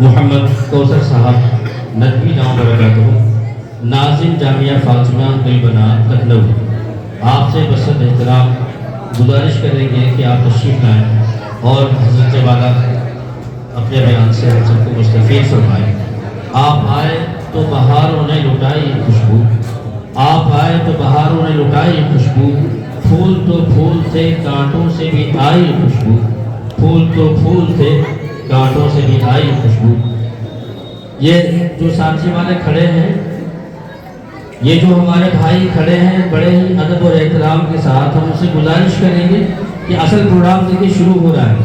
محمد کوثر صاحب ندوی نام برکاتہ ناظم جامعہ فاطمہ البنات لکھنؤ آپ سے بسط احترام گزارش کریں گے کہ آپ تشریف لائیں اور حضرت والا اپنے بیان سے ہم سب کو مستفید فرمائیں۔ آپ آئے تو بہاروں نے لٹائی یہ خوشبو، آپ آئے تو بہاروں نے لٹائی یہ خوشبو، پھول تو پھول تھے کانٹوں سے بھی آئی یہ خوشبو، پھول تو پھول تھے کانٹوں سے بھی آئی یہ خوشبو۔ یہ جو ساتھی والے کھڑے ہیں، یہ جو ہمارے بھائی کھڑے ہیں، بڑے ہی ادب اور احترام کے ساتھ ہم ان سے گزارش کریں گے کہ اصل پروگرام دیکھیے شروع ہو رہا ہے۔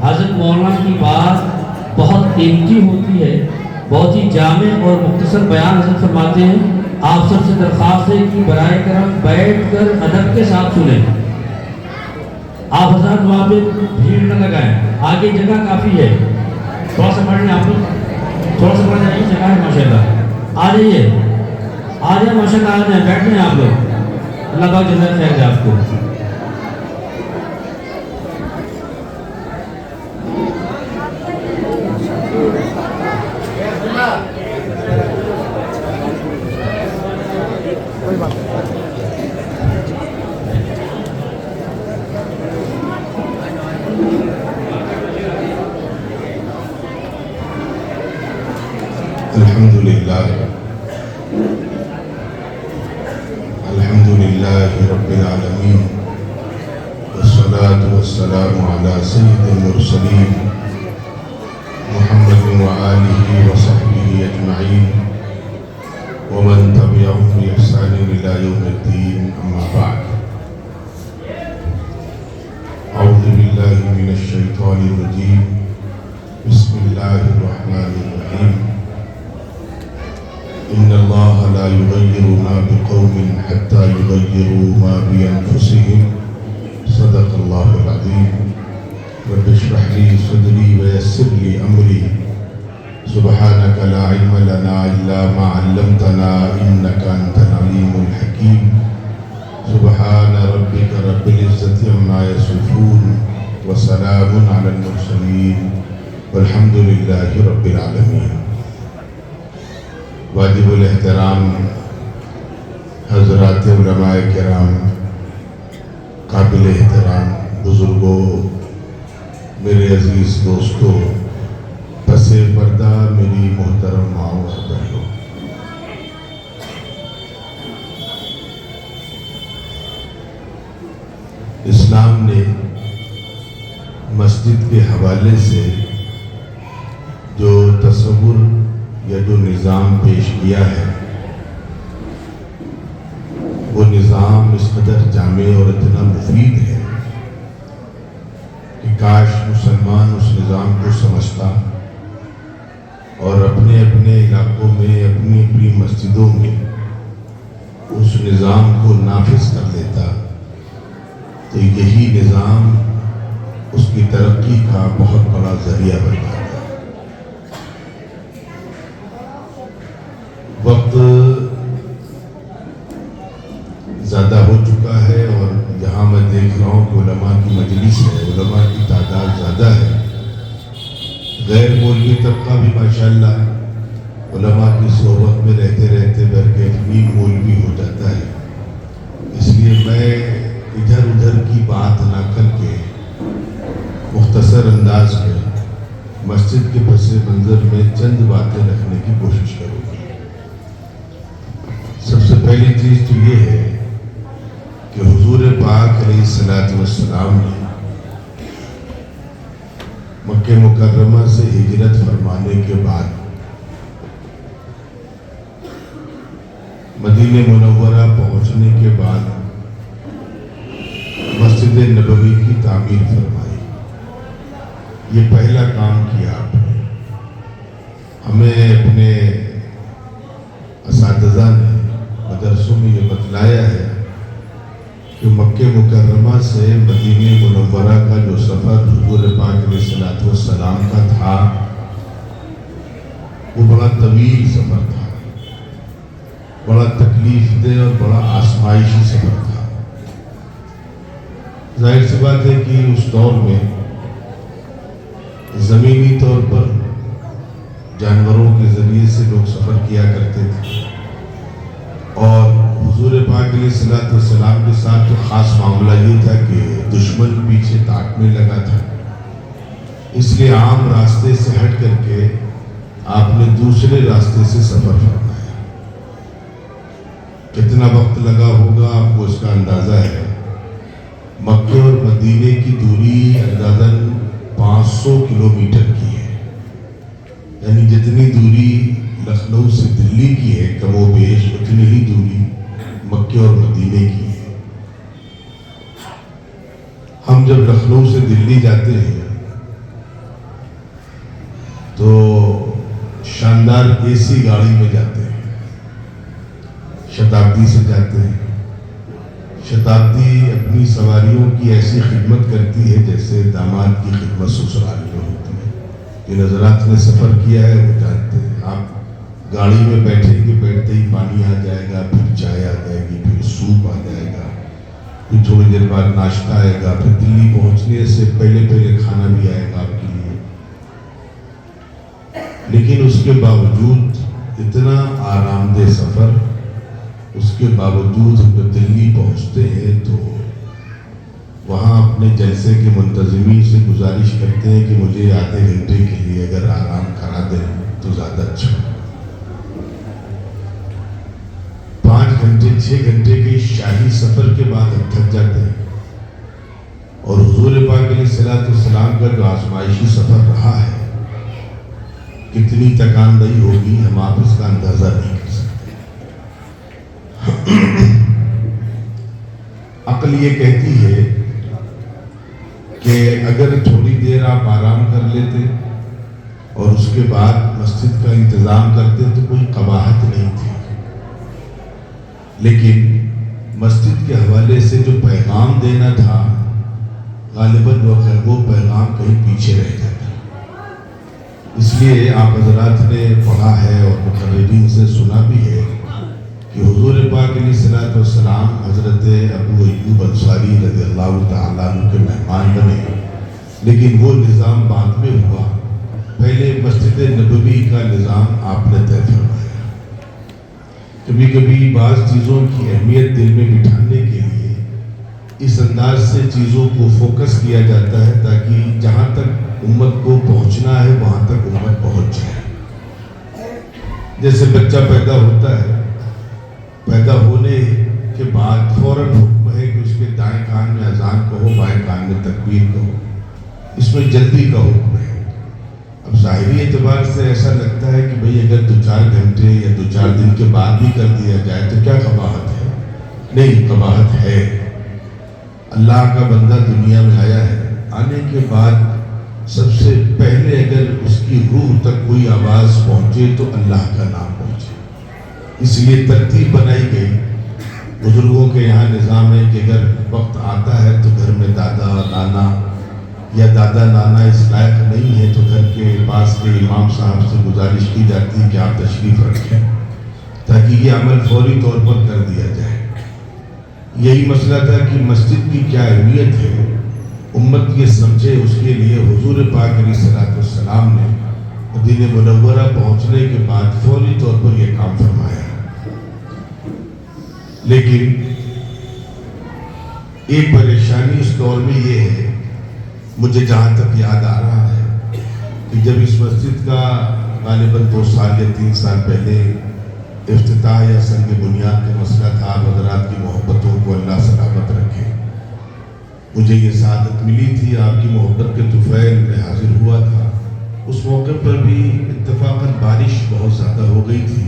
حضرت مولانا کی بات بہت قیمتی ہوتی ہے، بہت ہی جامع اور مختصر بیان حضرت فرماتے ہیں۔ آپ سب سے درخواست ہے کہ برائے کرم بیٹھ کر ادب کے ساتھ سنیں۔ آپ حضرات وہاں پہ بھیڑ نہ لگائیں، آگے جگہ کافی ہے، تھوڑا سا پڑھ لیں آپ لوگ، تھوڑا سا پڑھ جائیں، جگہ ہے ماشاءاللہ، آ جائیے آ جائیں ماشاءاللہ، آ جائیں، بیٹھ جائیں آپ لوگ، اللہ پاک جزائے خیر دے آپ کو۔ الحمدللہ رب العالمین والصلاة والسلام علی سید المرسلین محمد وآلہ وصحبہ اجمعین ومن تبعهم بإحسان إلى يوم الدین اما بعد اعوذ باللہ من الشیطان الرجیم بسم اللہ الرحمن الرحیم ان اللہ لا یغیر ما بقوم حتی یغیروا ما بانفسهم صدق اللہ العظیم رب اشرح لی صدری ویسر لی امری سبحانک لا علم لنا الا ما علمتنا انک انت العلیم الحکیم سبحان ربک رب العزت عما یصفون وسلام علی المرسلین والحمد للہ رب العالمین۔ واجب الاحترام حضرات علماء کرام، قابل احترام بزرگوں، میرے عزیز دوستوں، پس پردہ میری محترم ماؤں اور بہنوں، اسلام نے مسجد کے حوالے سے جو تصور یا جو نظام پیش کیا ہے، وہ نظام اس قدر جامع اور اتنا مفید ہے کہ کاش مسلمان اس نظام کو سمجھتا اور اپنے اپنے علاقوں میں اپنی اپنی مسجدوں میں اس نظام کو نافذ کر لیتا، تو یہی نظام اس کی ترقی کا بہت بڑا ذریعہ بن جاتا۔ وقت زیادہ ہو چکا ہے اور یہاں میں دیکھ رہا ہوں کہ علماء کی مجلس ہے، علماء کی تعداد زیادہ ہے، غیر مولوی طبقہ بھی ماشاءاللہ علماء کی صحبت میں رہتے رہتے برکت بھی مولوی ہو جاتا ہے۔ اس لیے میں ادھر ادھر کی بات نہ کر کے مختصر انداز میں مسجد کے پس منظر میں چند باتیں رکھنے کی کوشش کروں گا۔ سب سے پہلی چیز تو یہ ہے کہ حضور پاک علیہ السلام نے مکہ مکرمہ سے ہجرت فرمانے کے بعد مدینہ منورہ پہنچنے کے بعد مسجد نبوی کی تعمیر فرمائی۔ یہ پہلا کام کیا آپ نے۔ ہمیں اپنے اساتذہ نے مدرسوں میں یہ بتلایا ہے کہ مکہ مکرمہ سے مدینہ منورہ کا جو سفر حضور پاک علیہ السلام کا تھا، وہ بڑا طویل سفر تھا، بڑا تکلیف دہ اور بڑا آزمائشی سفر تھا۔ ظاہر سی بات ہے کہ اس دور میں زمینی طور پر جانوروں کے ذریعے سے لوگ سفر کیا کرتے تھے، اور حضور پاک علیہ الصلوۃ والسلام کے ساتھ تو خاص معاملہ یہ تھا کہ دشمن پیچھے تاکنے لگا تھا، اس لیے عام راستے سے ہٹ کر کے آپ نے دوسرے راستے سے سفر فرمایا۔ کتنا وقت لگا ہوگا آپ کو اس کا اندازہ ہے۔ مکہ اور مدینے کی دوری اندازاً 500 کلومیٹر کی ہے، یعنی جتنی دوری لکھنؤ سے دلی کی ہے کم و بیش اتنی ہی دوری مکہ اور مدینے کی ہے۔ ہم جب لکھنؤ سے دلی جاتے ہیں تو شاندار اے سی گاڑی میں جاتے ہیں، شتابدی سے جاتے ہیں۔ شتابدی اپنی سواریوں کی ایسی خدمت کرتی ہے جیسے داماد کی خدمت سسرال میں ہوتی ہے۔ جن حضرات نے سفر کیا ہے وہ جانتے ہیں، آپ گاڑی میں بیٹھیں گے، بیٹھتے ہی پانی آ جائے گا، پھر چائے آ جائے گی، پھر سوپ آ جائے گا، پھر تھوڑی دیر بعد ناشتہ آئے گا، پھر دلی پہنچنے سے پہلے کھانا بھی آئے گا آپ کے لیے۔ لیکن اس کے باوجود اتنا آرام دہ سفر، اس کے باوجود ہم جب دلی پہنچتے ہیں تو وہاں اپنے جلسے کے منتظمین سے گزارش کرتے ہیں کہ مجھے آدھے گھنٹے کے لیے اگر آرام کرا دیں تو زیادہ اچھا ہو۔ 5 گھنٹے 6 گھنٹے کے شاہی سفر کے بعد ہم تھک جاتے ہیں، اور حضور پاک علیہ الصلوۃ والسلام کا جو آزمائشی سفر رہا ہے کتنی تکان دہی ہوگی ہم آپ اس کا اندازہ نہیں کر سکتے۔ عقل یہ کہتی ہے کہ اگر تھوڑی دیر آپ آرام کر لیتے اور اس کے بعد مسجد کا انتظام کرتے تو کوئی قباحت نہیں تھی، لیکن مسجد کے حوالے سے جو پیغام دینا تھا غالباً وہ پیغام کہیں پیچھے رہ جاتا۔ اس لیے آپ حضرات نے پڑھا ہے اور مقررین سے سنا بھی ہے کہ حضور پاک علیہ الصلوۃ والسلام حضرت ابو ایوب انصاری رضی اللہ تعالیٰ عنہ کے مہمان بنے، لیکن وہ نظام بعد میں ہوا۔ پہلے مسجد نبوی کا نظام آپ نے طے فرمایا۔ کبھی کبھی بعض چیزوں کی اہمیت دل میں بٹھانے کے لیے اس انداز سے چیزوں کو فوکس کیا جاتا ہے تاکہ جہاں تک امت کو پہنچنا ہے وہاں تک امت پہنچ جائے۔ جیسے بچہ پیدا ہوتا ہے، پیدا ہونے کے بعد فوراً حکم ہے کہ اس کے دائیں کان میں اذان کہو، بائیں کان میں تکبیر کہو، اس میں جلدی کا حکم ہے۔ اب ظاہری اعتبار سے ایسا لگتا ہے کہ بھئی اگر 2-4 گھنٹے یا 2-4 دن کے بعد بھی کر دیا جائے تو کیا قباحت ہے؟ نہیں، قباحت ہے۔ اللہ کا بندہ دنیا میں آیا ہے، آنے کے بعد سب سے پہلے اگر اس کی روح تک کوئی آواز پہنچے تو اللہ کا نام پہنچے۔ اس لیے ترتیب بنائی گئی۔ بزرگوں کے یہاں نظام ہے کہ اگر وقت آتا ہے تو گھر میں دادا نانا یا دادا نانا اس لائق نہیں ہے تو گھر کے پاس کے امام صاحب سے گزارش کی جاتی ہے کہ آپ تشریف رکھیں تاکہ یہ عمل فوری طور پر کر دیا جائے۔ یہی مسئلہ تھا کہ مسجد کی کیا اہمیت ہے، امت یہ سمجھے، اس کے لیے حضور پاک علیہ الصلوۃ والسلام نے مدینہ منورہ پہنچنے کے بعد فوری طور پر یہ کام فرمایا۔ لیکن ایک پریشانی اس دور میں یہ ہے، مجھے جہاں تک یاد آ رہا ہے کہ جب اس مسجد کا غالباً 2 سال یا 3 سال پہلے افتتاح یا سنگ بنیاد کا مسئلہ تھا، حضرات کی محبتوں کو اللہ سلامت رکھے، مجھے یہ سعادت ملی تھی، آپ کی محبت کے طفیل میں حاضر ہوا تھا۔ اس موقع پر بھی اتفاقاً بارش بہت زیادہ ہو گئی تھی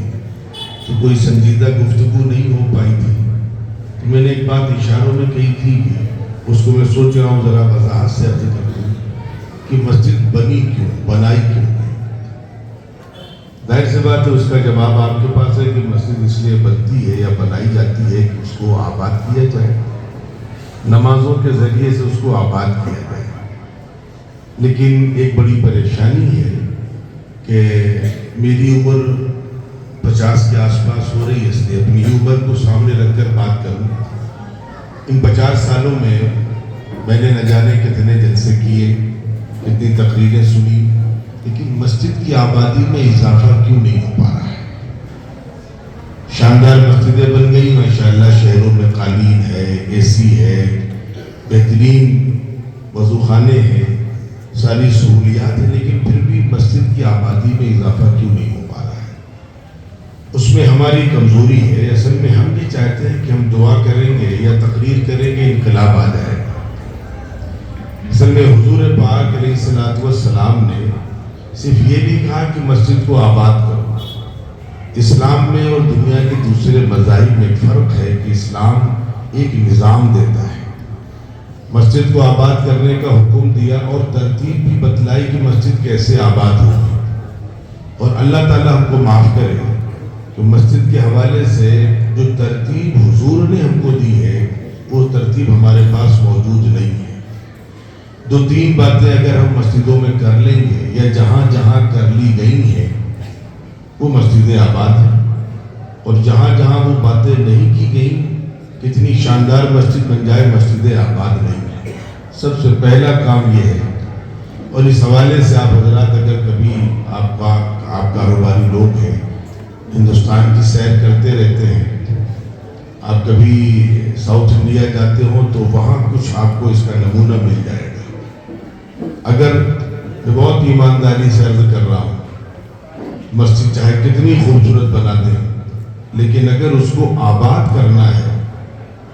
تو کوئی سنجیدہ گفتگو نہیں ہو پائی تھی، تو میں نے ایک بات اشاروں میں کہی تھی کہ اس کو میں سوچ رہا ہوں ذرا وضاحت سے عرض کر دوں کہ مسجد بنی کیوں، بنائی کیوں؟ ظاہر سی بات ہے اس کا جواب آپ کے پاس ہے کہ مسجد اس لیے بنتی ہے یا بنائی جاتی ہے کہ اس کو آباد کیا جائے، نمازوں کے ذریعے سے اس کو آباد کیا جائے۔ لیکن ایک بڑی پریشانی ہے کہ میری عمر 50 کے آس پاس ہو رہی ہے، اس لیے اپنی عمر کو سامنے رکھ کر بات کروں۔ ان 50 سالوں میں نے نہ جانے کتنے جلسے کیے، کتنی تقریریں سنی، لیکن مسجد کی آبادی میں اضافہ کیوں نہیں ہو پا رہا ہے؟ شاندار مسجدیں بن گئی ماشاءاللہ، شہروں میں قالین ہے، اے سی ہے، بہترین وضو خانے ہیں، ساری سہولیات ہیں، لیکن پھر بھی مسجد کی آبادی میں اضافہ کیوں نہیں ہو پا رہا ہے؟ اس میں ہماری کمزوری ہے۔ اصل میں ہم یہ چاہتے ہیں کہ ہم دعا کریں گے یا تقریر کریں گے انقلاب آ جائے۔ اصل میں حضور پاک علیہ الصلوۃ والسلام نے صرف یہ نہیں کہا کہ مسجد کو آباد کرو۔ اسلام میں اور دنیا کے دوسرے مذاہب میں ایک فرق ہے کہ اسلام ایک نظام دیتا ہے، مسجد کو آباد کرنے کا حکم دیا اور ترتیب بھی بتلائی کہ مسجد کیسے آباد ہوگی۔ اور اللہ تعالیٰ ہم کو معاف کرے کہ مسجد کے حوالے سے جو ترتیب حضور نے ہم کو دی ہے وہ ترتیب ہمارے پاس موجود نہیں ہے۔ دو تین باتیں اگر ہم مسجدوں میں کر لیں گے یا جہاں جہاں کر لی گئی ہیں وہ مسجدیں آباد ہیں، اور جہاں جہاں وہ باتیں نہیں کی گئیں کتنی شاندار مسجد بن جائے، مسجدیں آباد نہیں ہیں۔ سب سے پہلا کام یہ ہے، اور اس حوالے سے آپ حضرات اگر کبھی آپ کاروباری لوگ ہیں، ہندوستان کی سیر کرتے رہتے ہیں، آپ کبھی ساؤتھ انڈیا جاتے ہوں تو وہاں کچھ آپ کو اس کا نمونہ مل جائے گا۔ اگر میں بہت ایمانداری سے عرض کر رہا ہوں، مسجد چاہے کتنی خوبصورت بنا دیں، لیکن اگر اس کو آباد کرنا ہے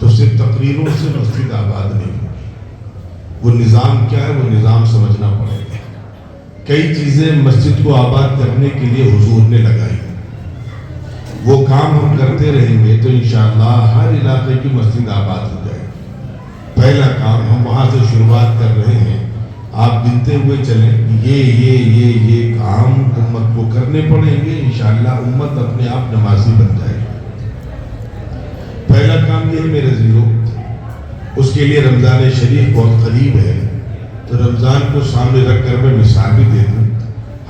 تو صرف تقریروں سے مسجد آباد نہیں ہوگی۔ وہ نظام کیا ہے، وہ نظام سمجھنا پڑے گا۔ کئی چیزیں مسجد کو آباد کرنے کے لیے حضور نے لگائی، وہ کام ہم کرتے رہیں گے تو انشاءاللہ ہر علاقے کی مسجد آباد ہو جائے گی۔ پہلا کام ہم وہاں سے شروعات کر رہے ہیں، آپ گنتے ہوئے چلیں کہ یہ کام امت کو کرنے پڑیں گے، انشاءاللہ امت اپنے آپ نمازی بن جائے گی۔ پہلا کام یہ ہے میرے عزیزو، اس کے لیے رمضان شریف بہت قریب ہے، تو رمضان کو سامنے رکھ کر میں مثال بھی دے دوں۔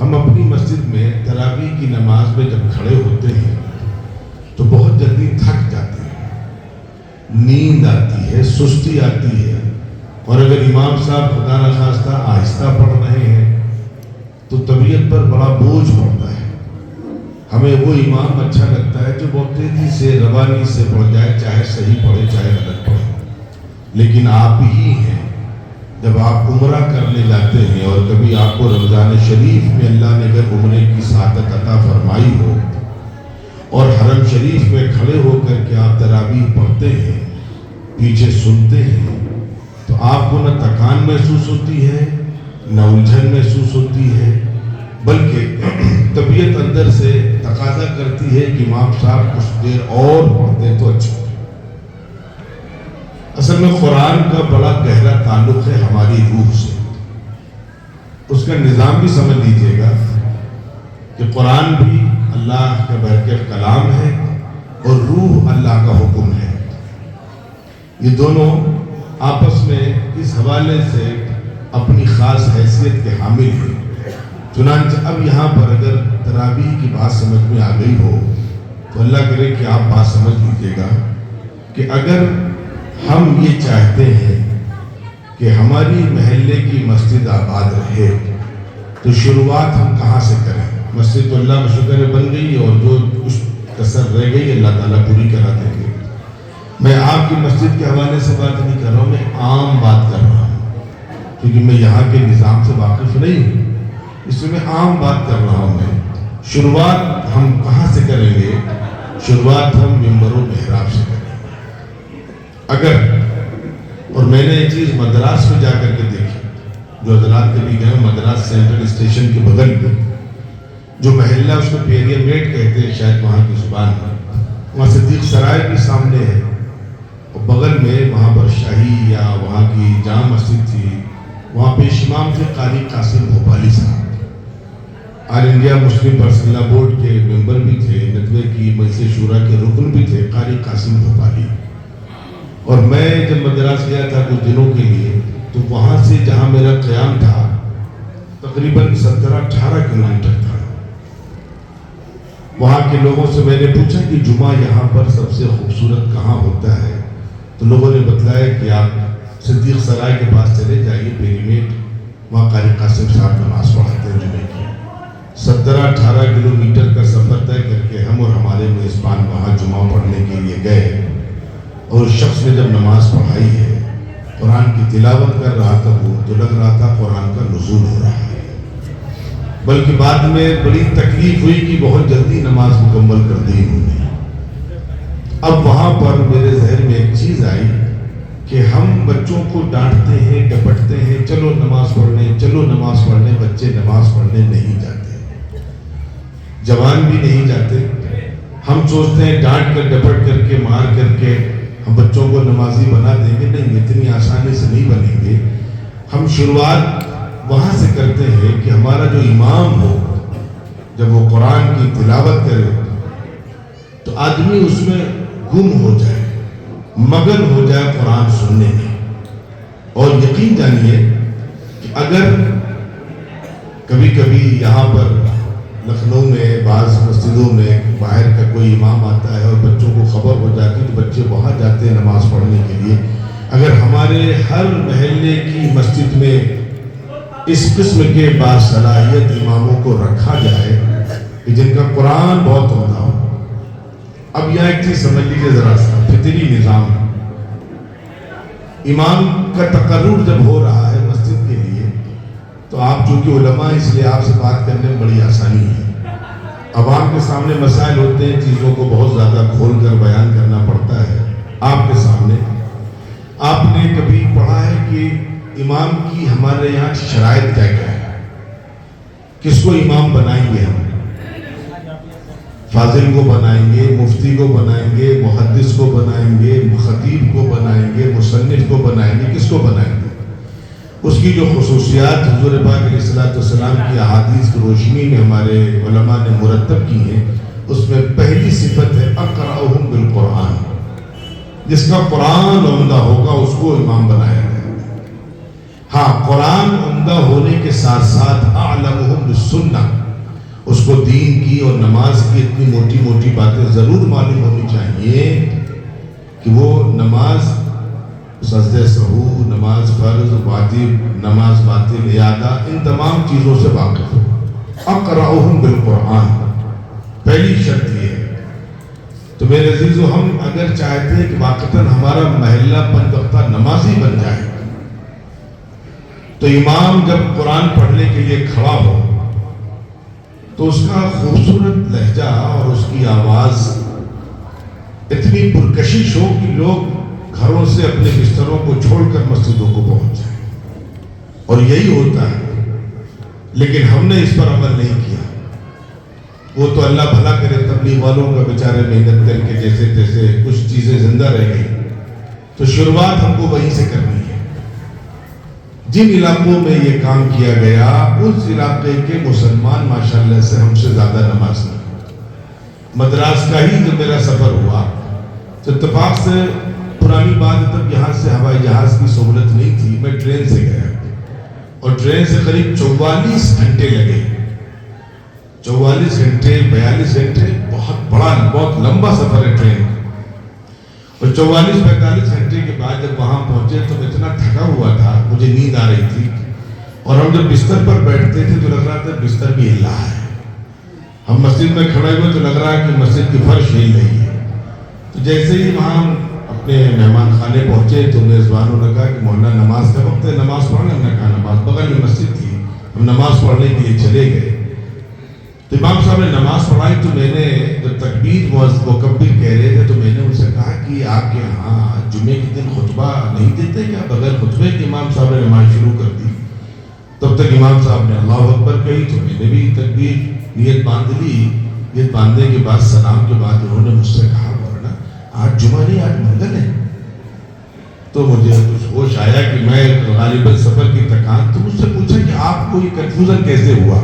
ہم اپنی مسجد میں تراویح کی نماز میں جب کھڑے ہوتے ہیں تو بہت جلدی تھک جاتے ہیں، نیند آتی ہے، سستی آتی ہے، اور اگر امام صاحب خدا نخواستہ آہستہ پڑھ رہے ہیں تو طبیعت پر بڑا بوجھ پڑتا ہے۔ ہمیں وہ امام اچھا لگتا ہے جو بہت تیزی سے روانی سے پڑھ جائے، چاہے صحیح پڑھے چاہے غلط پڑھے۔ لیکن آپ ہی ہیں، جب آپ عمرہ کرنے جاتے ہیں اور کبھی آپ کو رمضان شریف میں اللہ نے اگر عمرے کی سعادت عطا فرمائی ہو اور حرم شریف میں کھڑے ہو کر کے آپ تراویح پڑھتے ہیں، پیچھے سنتے ہیں، تو آپ کو نہ تکان محسوس ہوتی ہے نہ الجھن محسوس ہوتی ہے، بلکہ طبیعت اندر سے تقاضا کرتی ہے کہ امام صاحب کچھ دیر اور پڑھتے تو اچھا۔ اصل میں قرآن کا بڑا گہرا تعلق ہے ہماری روح سے، اس کا نظام بھی سمجھ لیجیے گا کہ قرآن بھی اللہ کا برکت کلام ہے اور روح اللہ کا حکم ہے، یہ دونوں آپس میں اس حوالے سے اپنی خاص حیثیت کے حامل ہیں۔ چنانچہ اب یہاں پر اگر تراویح کی بات سمجھ میں آ گئی ہو تو اللہ کرے کہ آپ بات سمجھ لیجیے گا کہ اگر ہم یہ چاہتے ہیں کہ ہماری محلے کی مسجد آباد رہے تو شروعات ہم کہاں سے کریں؟ مسجد تو اللہ کا شکر ہے بن گئی، اور جو کچھ کسر رہ گئی اللہ تعالیٰ پوری کرا دیں گے۔ میں آپ کی مسجد کے حوالے سے بات نہیں کر رہا ہوں، میں عام بات کر رہا ہوں، کیونکہ میں یہاں کے نظام سے واقف نہیں ہوں، اس میں عام بات کر رہا ہوں۔ میں شروعات ہم کہاں سے کریں گے؟ شروعات ہم ممبر و محراب سے کریں گے۔ اگر اور میں نے یہ چیز مدراس میں جا کر کے دیکھی، جو حضرات کبھی گئے مدراس سینٹرل اسٹیشن کے بغل میں جو محلہ اس کو پیریا میٹ کہتے ہیں شاید وہاں کی زبان میں، وہاں صدیق سرائے بھی سامنے ہے، اور بغل میں وہاں پر شاہی یا وہاں کی جامع مسجد تھی، وہاں پیش امام تھے قاری قاسم بھوپالی صاحب، آل انڈیا مسلم پرسنل بورڈ کے ممبر بھی تھے، ندوے کی مجلس شورا کے رکن بھی تھے قاری قاسم بھوپالی۔ اور میں جب مدراس گیا تھا کچھ دنوں کے لیے تو وہاں سے جہاں میرا قیام تھا تقریباً 17-18 کلومیٹر تھا۔ وہاں کے لوگوں سے میں نے پوچھا کہ جمعہ یہاں پر سب سے خوبصورت کہاں ہوتا ہے، تو لوگوں نے بتلایا کہ آپ صدیق سرائے کے پاس چلے جائیے پیری میٹ، وہاں قاری قاسم صاحب نماز پڑھاتے ہیں جمعے کی۔ 17-18 کلومیٹر کا سفر طے کر کے ہم اور ہمارے میزبان وہاں جمعہ پڑھنے کے لیے گئے، اور اس شخص نے جب نماز پڑھائی ہے، قرآن کی تلاوت کر رہا تھا وہ، تو لگ رہا تھا قرآن کا نزول ہو رہا ہے، بلکہ بعد میں بڑی تکلیف ہوئی کہ بہت جلدی نماز مکمل کر دی انہوں نے۔ اب وہاں پر میرے ذہن میں ایک چیز آئی کہ ہم بچوں کو ڈانٹتے ہیں، ڈپٹتے ہیں، چلو نماز پڑھنے، چلو نماز پڑھنے، بچے نماز پڑھنے نہیں جاتے، جوان بھی نہیں جاتے۔ ہم سوچتے ہیں ڈانٹ کر، ڈپٹ کر کے، مار کر کے ہم بچوں کو نمازی بنا دیں گے، نہیں، اتنی آسانی سے نہیں بنیں گے۔ ہم شروعات وہاں سے کرتے ہیں کہ ہمارا جو امام ہو، جب وہ قرآن کی تلاوت کرے تو آدمی اس میں گم ہو جائے، مگن ہو جائے قرآن سننے میں۔ اور یقین جانیے کہ اگر کبھی کبھی یہاں پر لکھنؤ میں بعض مسجدوں میں باہر کا کوئی امام آتا ہے اور بچوں کو خبر ہو جاتی ہے تو بچے وہاں جاتے ہیں نماز پڑھنے کے لیے، اگر ہمارے ہر محلے کی مسجد میں اس قسم کے باصلاحیت اماموں کو رکھا جائے کہ جن کا قرآن بہت عمدہ ہو۔ اب یہاں ایک چیز سمجھ لیجیے ذرا سا، فطری نظام، امام کا تقرر جب ہو رہا ہے مسجد کے لیے تو آپ چونکہ علماء، اس لیے آپ سے بات کرنے میں بڑی آسانی ہے۔ عوام کے سامنے مسائل ہوتے ہیں، چیزوں کو بہت زیادہ کھول کر بیان کرنا پڑتا ہے آپ کے سامنے۔ آپ نے کبھی پڑھا ہے کہ امام کی ہمارے یہاں شرائط کیا کیا ہے؟ کس کو امام بنائیں گے ہم؟ فاضل کو بنائیں گے، مفتی کو بنائیں گے، محدث کو بنائیں گے، خطیب کو بنائیں گے، مصنف کو بنائیں گے، کس کو بنائیں گے؟ اس کی جو خصوصیات حضور پاک علیہ السلام کی احادیث کی روشنی میں ہمارے علماء نے مرتب کی ہیں، اس میں پہلی صفت ہے اقرأہم بالقرآن، جس کا قرآن عمدہ ہوگا اس کو امام بنایا گیا۔ ہاں، قرآن عمدہ ہونے کے ساتھ ساتھ اعلمہم بالسنہ، اس کو دین کی اور نماز کی اتنی موٹی موٹی باتیں ضرور معلوم ہونی چاہیے کہ وہ نماز سجدہ سہو، نماز فرض، واجب، نماز باطل، اعادہ، ان تمام چیزوں سے واقف ہو۔ اقرأہم بالقرآن، پہلی شرط یہ ہے۔ تو میرے عزیزو، ہم اگر چاہتے ہیں کہ واقعتاً ہمارا محلہ 5 وقتہ نمازی بن جائے تو امام جب قرآن پڑھنے کے لیے کھڑا ہو تو اس کا خوبصورت لہجہ اور اس کی آواز اتنی پرکشش ہو کہ لوگ گھروں سے اپنے بستروں کو چھوڑ کر مسجدوں کو پہنچ جائیں، اور یہی ہوتا ہے۔ لیکن ہم نے اس پر عمل نہیں کیا۔ وہ تو اللہ بھلا کرے، تبلیغ والوں کا بیچارے محنت کر کے جیسے تیسے کچھ چیزیں زندہ رہ گئی، تو شروعات ہم کو وہیں سے کرنی ہے۔ جن علاقوں میں یہ کام کیا گیا اس علاقے کے مسلمان ماشاءاللہ سے ہم سے زیادہ نماز نہیں۔ مدراس کا ہی جب میرا سفر ہوا تو اتفاق سے، پرانی بات، تب یہاں سے ہوائی جہاز کی سہولت نہیں تھی، میں ٹرین سے گیا اور ٹرین سے قریب 44 گھنٹے لگے، 44 گھنٹے 42 گھنٹے، بہت بڑا، بہت لمبا سفر ہے ٹرین کا۔ اور 44-45 گھنٹے کے بعد جب وہاں پہنچے تو میں اتنا تھکا ہوا تھا، مجھے نیند آ رہی تھی، اور ہم جب بستر پر بیٹھتے تھے تو لگ رہا تھا بستر بھی ہل رہا ہے۔ ہم مسجد میں کھڑے ہوئے تو لگ رہا ہے کہ مسجد کی فرش ہل رہی ہے۔ تو جیسے ہی وہاں اپنے مہمان خانے پہنچے تو میزبانوں نے کہا کہ مولانا نماز کا وقت ہے، نماز پڑھنا۔ ہم نے کہا نماز، بغل میں مسجد تھی، ہم نماز پڑھنے کے لیے چلے گئے۔ تو امام صاحب نے نماز پڑھائی تو میں نے جب تکبیر مکبر کہہ رہے تھے تو میں نے ان سے کہا کہ آپ کے ہاں جمعے کے دن خطبہ نہیں دیتے کیا؟ بغیر خطبے کے امام صاحب نے نماز شروع کر دی۔ تب تک امام صاحب نے اللہ اکبر کہی تو میں نے بھی تکبیر نیت باندھ لی۔ نیت باندھنے کے بعد سلام کے بعد انہوں نے مجھ سے کہا مولانا آج جمعہ نہیں، آج منگل ہے۔ تو مجھے کچھ ہوش آیا کہ میں غالباً سفر کی تکان، تو مجھ سے پوچھا کہ آپ کو یہ کنفیوژن کیسے ہوا؟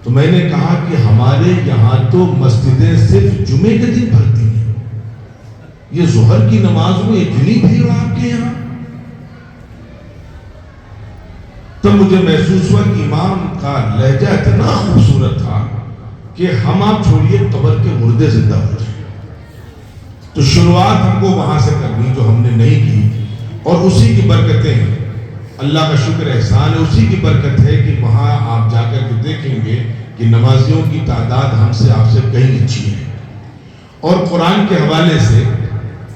تو میں نے کہا کہ ہمارے یہاں تو مسجدیں صرف جمعے کے دن بھرتی ہیں، یہ ظہر کی نماز میں اتنی بھیڑ آپ کے یہاں؟ تب مجھے محسوس ہوا کہ امام کا لہجہ اتنا خوبصورت تھا کہ ہم آپ چھوڑیے قبر کے مردے زندہ ہو جائیں۔ تو شروعات ہم کو وہاں سے کرنی جو ہم نے نہیں کی، اور اسی کی برکتیں اللہ کا شکر احسان ہے، اسی کی برکت ہے کہ وہاں آپ جا کر کے دیکھیں گے کہ نمازیوں کی تعداد ہم سے آپ سے کہیں اچھی ہے. اور قرآن کے حوالے سے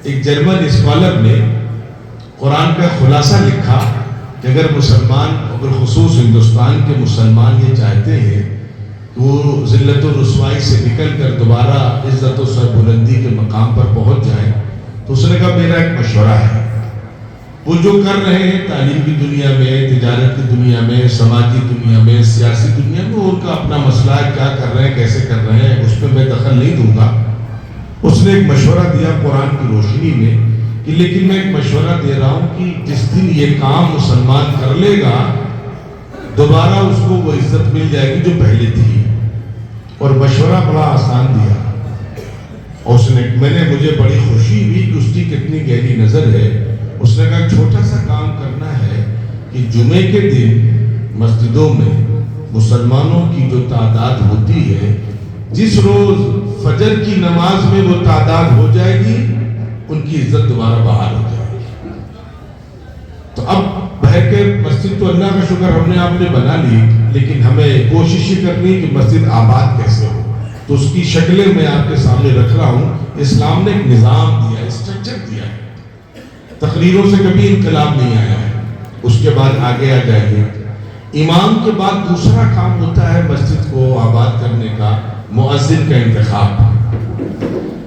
ایک جرمن اسکالر نے قرآن کا خلاصہ لکھا کہ اگر مسلمان اور بالخصوص ہندوستان کے مسلمان یہ چاہتے ہیں کہ وہ ذلت و رسوائی سے نکل کر دوبارہ عزت و سربلندی کے مقام پر پہنچ جائیں تو اس نے کہا میرا ایک مشورہ ہے. وہ جو کر رہے ہیں تعلیم کی دنیا میں, تجارت کی دنیا میں, سماجی دنیا میں, سیاسی دنیا میں, ان کا اپنا مسئلہ ہے, کیا کر رہے ہیں, کیسے کر رہے ہیں, اس میں دخل نہیں دوں گا. اس نے ایک مشورہ دیا قرآن کی روشنی میں کہ لیکن میں ایک مشورہ دے رہا ہوں کہ جس دن یہ کام مسلمان کر لے گا دوبارہ اس کو وہ عزت مل جائے گی جو پہلے تھی. اور مشورہ بڑا آسان دیا. اور مجھے بڑی خوشی ہوئی کہ اس کی کتنی گہری نظر ہے. اس نے کہا چھوٹا سا کام کرنا ہے کہ جمعے کے دن مسجدوں میں مسلمانوں کی جو تعداد ہوتی ہے, جس روز فجر کی نماز میں وہ تعداد ہو جائے گی ان کی عزت دوبارہ بحال ہو جائے گی. تو اب بہر کے مسجد تو اللہ کا شکر ہم نے آپ نے بنا لی, لیکن ہمیں کوشش ہی کرنی کہ مسجد آباد کیسے ہو. تو اس کی شکلیں میں آپ کے سامنے رکھ رہا ہوں. اسلام نے ایک نظام دیا, اسٹرکچر دیا ہے. تقریروں سے کبھی انقلاب نہیں آیا ہے. اس کے بعد آگے آ جائیے. امام کے بعد دوسرا کام ہوتا ہے مسجد کو آباد کرنے کا, مؤذن کا انتخاب.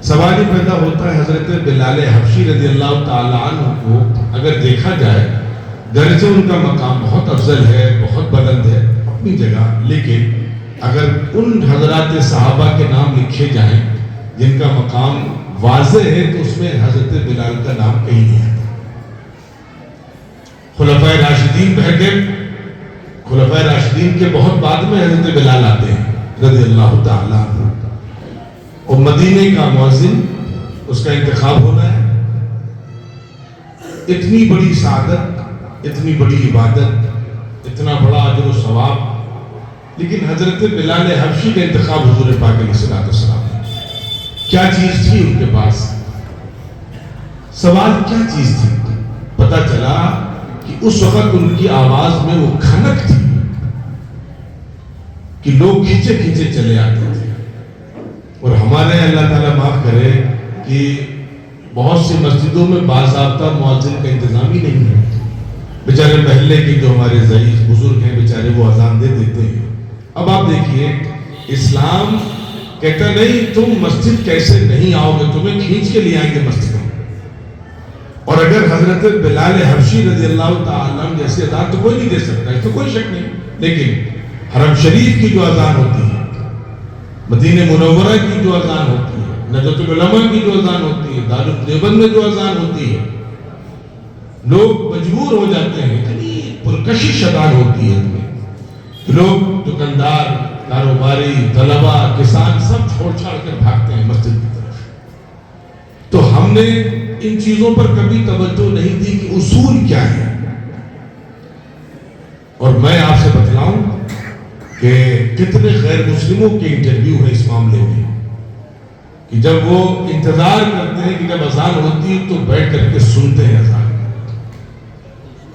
سوال یہ پیدا ہوتا ہے حضرت بلال حبشی رضی اللہ تعالی عنہ کو اگر دیکھا جائے, گرچہ ان کا مقام بہت افضل ہے, بہت بلند ہے اپنی جگہ, لیکن اگر ان حضرات صحابہ کے نام لکھے جائیں جن کا مقام واضح ہے تو اس میں حضرت بلال کا نام کہیں نہیں آتا. خلفائے راشدین بہر کے خلفائے راشدین کے بہت بعد میں حضرت بلال آتے ہیں رضی اللہ تعالی عنہ. اور مدینے کا مؤذن اس کا انتخاب ہونا ہے. اتنی بڑی سعادت, اتنی بڑی عبادت, اتنا بڑا اجر و ثواب, لیکن حضرت بلال حبشی کا انتخاب حضور پاک علیہ الصلوۃ والسلام نے. کیا چیز تھی ان کے پاس؟ سوال کیا چیز تھی؟ پتہ چلا کہ اس وقت ان کی آواز میں وہ کھنک تھی کہ لوگ کھینچے کھینچے چلے آتے تھے. اور ہمارے اللہ تعالیٰ معاف کرے کہ بہت سی مسجدوں میں باضابطہ مؤذن کا انتظام ہی نہیں ہے. بیچارے محلے کے جو ہمارے ضعیف بزرگ ہیں بیچارے وہ اذان دے دیتے ہیں. اب آپ دیکھیے, اسلام کہتا نہیں تم مسجد کیسے نہیں آؤ گے, تمہیں کھینچ کے لے آئیں گے مسجد میں. اور اگر حضرت بلال حبشی رضی اللہ تعالیٰ عنہ جیسے اذان تو کوئی نہیں دے سکتا, اس تو کوئی شک نہیں, لیکن حرم شریف کی جو اذان ہوتی ہے, مدینہ منورہ کی جو اذان ہوتی ہے, ندوۃ العلماء کی جو اذان ہوتی ہے, دارالدیوبند میں جو اذان ہوتی ہے, لوگ مجبور ہو جاتے ہیں. اتنی پرکشش اذان ہوتی ہے کہ لوگ دکاندار, کاروباری, طلبا, کسان سب چھوڑ چھاڑ کر بھاگتے ہیں مسجد کی طرف. تو ہم نے ان چیزوں پر کبھی توجہ نہیں دی کہ اصول کیا ہے. اور میں آپ سے بتلاؤں کہ کتنے غیر مسلموں کے انٹرویو ہیں اس معاملے میں کہ جب وہ انتظار کرتے ہیں کہ جب اذان ہوتی ہے تو بیٹھ کر کے سنتے ہیں اذان.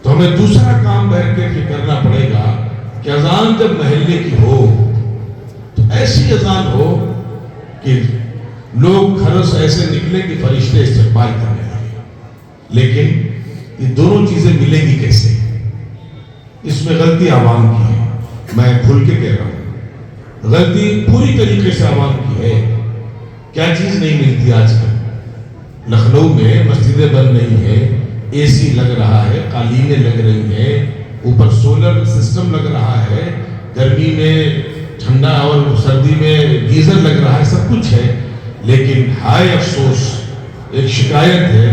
تو ہمیں دوسرا کام بیٹھ کے کرنا پڑے گا کہ اذان جب محلے کی ہو تو ایسی اذان ہو کہ لوگ گھروں سے ایسے نکلے کہ فرشتے استقبال کرنے لگے. لیکن یہ دونوں چیزیں ملیں گی کیسے؟ اس میں غلطی عوام کی ہے. میں کھل کے کہہ رہا ہوں, غلطی پوری طریقے سے عوام کی ہے. کیا چیز نہیں ملتی آج کل؟ لکھنؤ میں مسجدیں بند نہیں ہیں, اے سی لگ رہا ہے, قالینیں لگ رہی ہیں, اوپر سولر سسٹم لگ رہا ہے, گرمی میں ٹھنڈا اور سردی میں گیزر لگ رہا ہے, سب کچھ ہے. لیکن ہائے افسوس, ایک شکایت ہے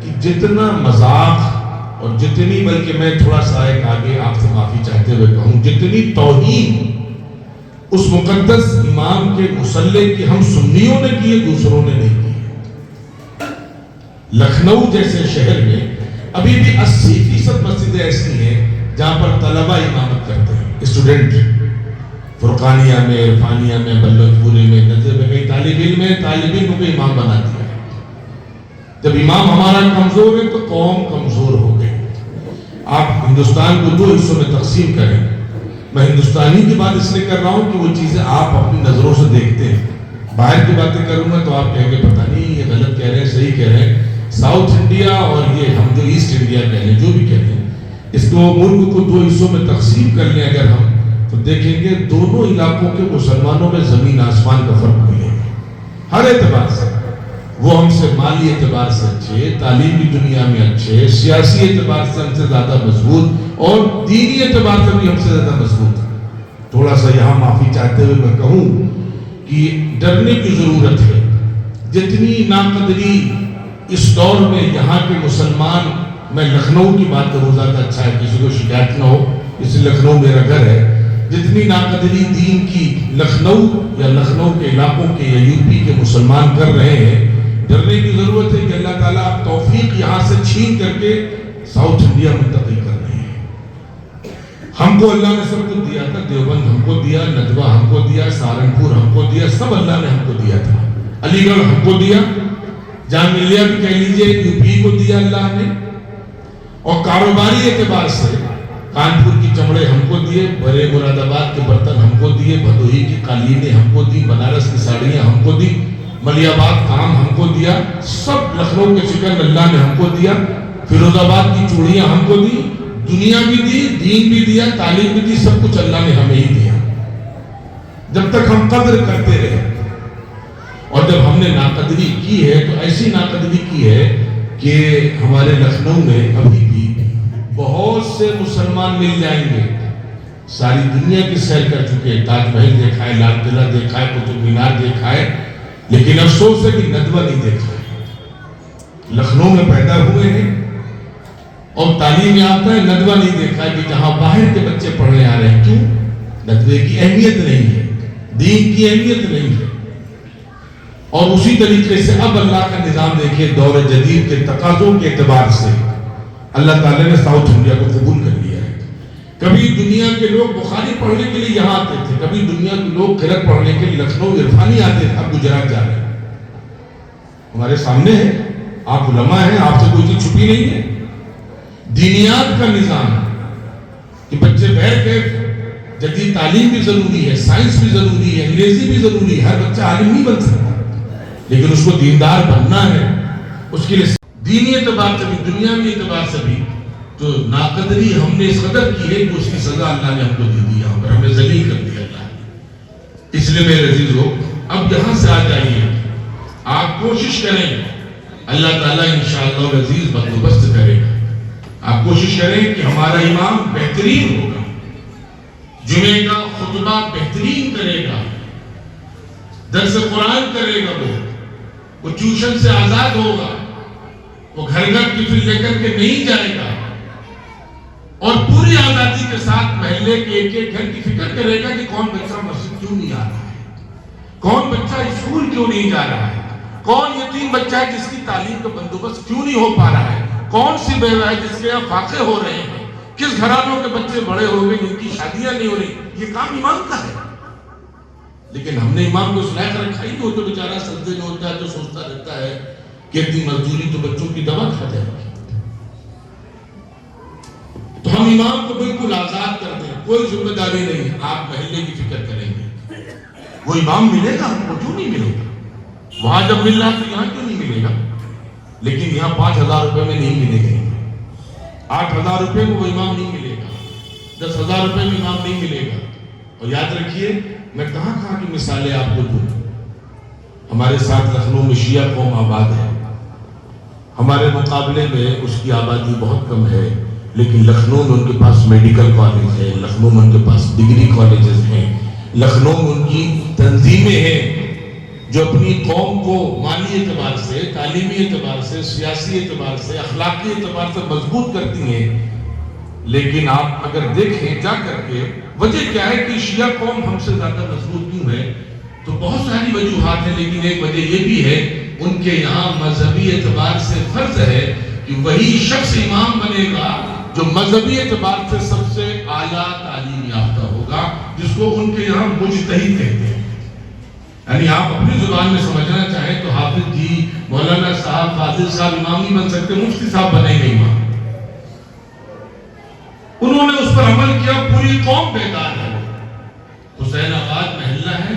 کہ جتنا مذاق اور جتنی, بلکہ میں تھوڑا سا ایک آگے آپ سے معافی چاہتے ہوئے کہوں, جتنی توہین اس مقدس امام کے مصلی کی ہم سنیوں نے کی ہے, دوسروں نے نہیں کی. لکھنؤ جیسے شہر میں ابھی بھی 80% مسجدیں ایسی ہیں جہاں پر طلبہ امامت کرتے ہیں, اسٹوڈنٹ. فرقانیہ میں, عرفانیہ میں, بلوچ پوری میں, نظر میں کئی طالب علم ہے, طالب علم کو امام بنا دیا ہے. جب امام ہمارا کمزور ہے تو قوم کمزور ہو گئی. آپ ہندوستان کو دو حصوں میں تقسیم کریں, میں ہندوستانی کی بات اس لیے کر رہا ہوں کہ وہ چیزیں آپ اپنی نظروں سے دیکھتے ہیں. باہر کی باتیں کروں گا تو آپ کہیں گے پتہ نہیں یہ غلط کہہ رہے ہیں صحیح کہہ رہے ہیں. ساؤتھ انڈیا اور یہ ہم جو ایسٹ انڈیا کہہ رہے ہیں جو بھی کہتے ہیں اس کو ملک کو دو حصوں میں تقسیم کر لیں اگر ہم تو دیکھیں گے دونوں علاقوں کے مسلمانوں میں زمین آسمان کا فرق ملے گا ہر اعتبار سے. وہ ہم سے مالی اعتبار سے اچھے, تعلیمی دنیا میں اچھے, سیاسی اعتبار سے ہم سے زیادہ مضبوط اور دینی اعتبار سے بھی ہم سے زیادہ مضبوط. تھوڑا سا یہاں معافی چاہتے ہوئے میں کہوں کہ ڈرنے کی ضرورت ہے. جتنی ناقدری اس دور میں یہاں کے مسلمان, میں لکھنؤ کی بات کروں زیادہ اچھا ہے کسی کو شکایت نہ ہو اس لیے لکھنؤ میرا گھر ہے, جتنی ناقدری دین کی لکھنؤ یا لکھنؤ کے علاقوں کے یا یو پی کے مسلمان کر رہے ہیں, ڈرنے کی ضرورت ہے کہ اللہ تعالیٰ اب توفیق یہاں سے چھین کر کے ساؤتھ انڈیا منتقل کر رہے ہیں. ہم کو اللہ نے سب کچھ دیا تھا, دیوبند ہم کو دیا, ندوہ ہم کو دیا, سہارنپور ہم کو دیا, سب اللہ نے ہم کو دیا تھا. علی گڑھ ہم کو دیا, جامعہ بھی کہہ لیجئے یو پی کو دیا اللہ نے. اور کاروباری اعتبار سے کانپور کی چمڑے ہم کو دیے, بڑے مراد آباد کے برتن ہم کو دیے, بھدوہی کی قالینیں ہم کو دی, بنارس کی ساڑیاں ہم کو دی, ملیح آباد کام ہم کو دیا, سب لکھنؤ کے چکن اللہ نے ہم کو دیا, فیروز آباد کی چوڑیاں ہم کو دی, دنیا بھی دی, دین بھی دیا, تعلیم بھی دی, سب کچھ اللہ نے ہمیں ہی دیا. جب تک ہم قدر کرتے رہے اور جب ہم نے ناقدری کی ہے تو ایسی ناقدری کی ہے کہ ہمارے لکھنؤ میں ابھی بھی بہت سے مسلمان مل جائیں گے ساری دنیا کی سیر کر چکے, تاج محل دیکھا ہے, لال قلعہ دیکھا ہے, قطب مینار دیکھا ہے, لیکن افسوس ہے کہ ندوہ نہیں دیکھا ہے. لکھنؤ میں پیدا ہوئے ہیں اور تعلیم یافتہ ہے, ندوہ نہیں دیکھا ہے کہ جہاں باہر کے بچے پڑھنے آ رہے ہیں. کیوں؟ ندوے کی اہمیت نہیں ہے, دین کی اہمیت نہیں ہے. اور اسی طریقے سے اب اللہ کا نظام دیکھیں دور جدید کے تقاضوں کے اعتبار سے اللہ تعالیٰ نے ساؤتھ انڈیا کو قبول کر لیا ہے. کبھی دنیا کے لوگ بخاری پڑھنے کے لیے یہاں آتے تھے, کبھی دنیا کے لوگ قرأت پڑھنے کے لیے لکھنؤ عرفانی آتے تھے, اب گجرات جا رہے ہیں. ہمارے سامنے ہے, آپ علماء ہیں, آپ سے کوئی چیز چھپی نہیں ہے. دینیات کا نظام کہ بچے بیٹھ کے, جدید تعلیم بھی ضروری ہے, سائنس بھی ضروری ہے, انگریزی بھی ضروری ہے, ہر بچہ عالم نہیں بن سکتا لیکن اس کو دیندار بننا ہے. اس کے لیے دینی اعتبار سے بھی دنیاوی اعتبار سے بھی تو ناقدری ہم نے اس قدر کی ہے کہ اس کی سزا اللہ نے ہم کو دے دی, یہاں پر ہمیں ذلیل کر دیا اللہ نے. اس لیے میرے عزیزو اب یہاں سے آ جائیے, آپ کوشش کریں, اللہ تعالیٰ انشاءاللہ العزیز بندوبست کرے گا. آپ کوشش کریں کہ ہمارا امام بہترین ہوگا, جمعے کا خطبہ بہترین کرے گا, درس قرآن کرے گا, وہ ٹیوشن سے آزاد ہوگا, وہ گھر گھر ٹفن لے کر کے نہیں جائے گا اور پوری آزادی کے ساتھ محلے کے ایک ایک گھر کی فکر کرے گا کہ کون بچہ مسجد کیوں نہیں آ رہا ہے, کون بچہ اسکول کیوں نہیں جا رہا ہے, کون یتیم بچہ ہے جس کی تعلیم کا بندوبست کیوں نہیں ہو پا رہا ہے, کون سی بیوہ ہے جس کے یہاں فاقے ہو رہے ہیں, کس گھرانوں کے بچے بڑے ہو گئے جن کی شادیاں نہیں ہو رہی. یہ کام امام کا ہے. لیکن ہم نے امام کو سنا کر رکھا ہی نہیں, وہ تو بیچارہ سجدے میں ہوتا ہے تو سوچتا رہتا ہے کہ اتنی مزدوری تو بچوں کی دوا کھا جائے گی. تو ہم امام کو بالکل آزاد کر دیں, کوئی ذمہ داری نہیں, آپ محلے کی فکر کریں گے. وہ امام ملے گا ہم کو, کیوں نہیں ملے گا؟ وہاں جب مل رہا تو یہاں کیوں نہیں ملے گا؟ لیکن یہاں 5,000 روپے میں نہیں ملے گا, 8,000 روپے میں وہ امام نہیں ملے گا, 10,000 روپے میں امام نہیں ملے گا. اور یاد رکھیے میں کہاں کہاں کی مثالیں آپ کو دوں. ہمارے ساتھ لکھنؤ میں شیعہ قوم آباد ہے, ہمارے مقابلے میں اس کی آبادی بہت کم ہے, لیکن لکھنؤ میں ان کے پاس میڈیکل کالج ہے, لکھنؤ میں ان کے پاس ڈگری کالجز ہیں, لکھنؤ میں ان کی تنظیمیں ہیں جو اپنی قوم کو مالی اعتبار سے, تعلیمی اعتبار سے, سیاسی اعتبار سے, اخلاقی اعتبار سے مضبوط کرتی ہیں. لیکن آپ اگر دیکھیں جا کر کے وجہ کیا ہے کہ شیعہ قوم ہم سے زیادہ مضبوط کیوں ہے, تو بہت ساری وجوہات ہیں, لیکن ایک وجہ یہ بھی ہے ان کے یہاں مذہبی اعتبار سے فرض ہے کہ وہی شخص امام بنے گا جو مذہبی اعتبار سے سب سے اعلیٰ تعلیم یافتہ ہوگا, جس کو ان کے یہاں مجتہد کہتے ہیں. یعنی آپ اپنی زبان میں سمجھنا چاہیں تو حافظ جی, مولانا صاحب, فاضل صاحب امام نہیں بن سکتے, مفتی صاحب بنے گے امام. انہوں نے اس پر پر عمل کیا پوری قوم بیدار ہے. حسین آباد محلہ ہے,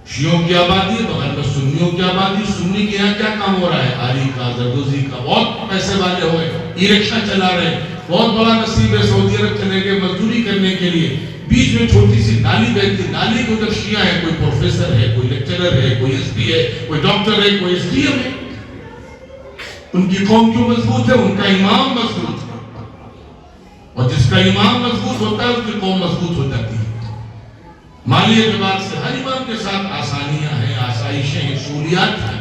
شیعوں کی آبادی ہے, بغل میں سنیوں کی آبادی. سنی کے یہاں کیا کام ہو رہا ہے؟ آری کا, زردوزی کا, بہت پیسے والے ہوئے, ای رکشا چلا رہے, بہت بڑا نصیب ہے. سعودی عرب چلے گئے مزدوری کرنے کے لیے, بیچ میں چھوٹی سی نالی بہتی, نالی کے ادھر شیعہ ہے, کوئی پروفیسر ہے, کوئی لیکچرر ہے, کوئی ایس پی ہے, کوئی ڈاکٹر ہے, کوئی ایس ڈی ایم ہے. ان کی قوم کیوں مضبوط ہے؟ ان کا امام مضبوط ہے, اور جس کا امام مضبوط ہوتا ہے اس کی قوم مضبوط ہو جاتی ہے. مالی اعتبار سے ہر امام کے ساتھ آسانیاں ہیں, آسائشیں ہیں, سہولیات ہیں.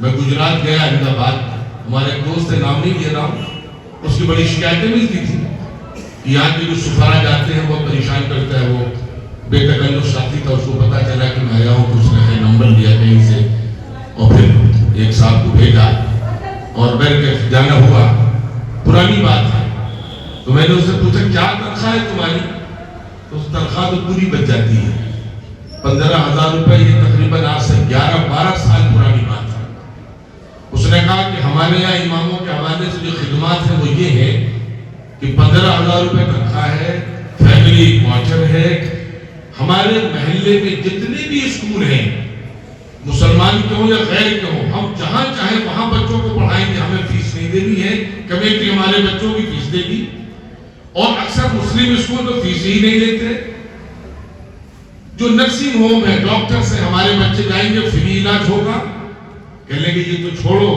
میں گجرات گیا, احمد آباد, ہمارے ایک دوست ہے, نام نہیں لے رہا ہوں, اس کی بڑی شکایتیں ملتی تھی. یہاں کے جو سفارا جاتے ہیں وہ پریشان کرتا ہے. وہ بے تکلف ساتھی تھا, اس کو پتا چلا کہ میں آیا ہوں تو اس نے نمبر لیا کہیں سے, اور پھر ایک صاحب کو بھیجا اور بیٹھ کے جانا ہوا. پرانی بات ہے. تو میں نے اس سے پوچھا کیا تنخواہ ہے تمہاری؟ تو اس تنخواہ تو پوری بچ جاتی ہے, 15,000 روپے. یہ تقریباً آج سے 11-12 سال پرانی بات ہے. اس نے کہا کہ ہمارے یہاں اماموں کے حوالے سے جو خدمات ہیں وہ یہ ہے کہ 15,000 روپے تنخواہ ہے, فیملی کوارٹر ہے. ہمارے محلے میں جتنے بھی اسکول ہیں, مسلمان کے ہوں یا غیر کے ہوں, ہم جہاں چاہیں وہاں بچوں کو پڑھائیں گے, ہمیں فیس نہیں دینی ہے, کمیٹی ہمارے بچوں کی فیس دے گی. اور اکثر مسلم اسکول تو فیس ہی نہیں لیتے. جو نرسنگ ہوم ہے, ڈاکٹر سے ہمارے بچے جائیں گے, فری علاج ہوگا. کہہ لیں گے یہ تو چھوڑو,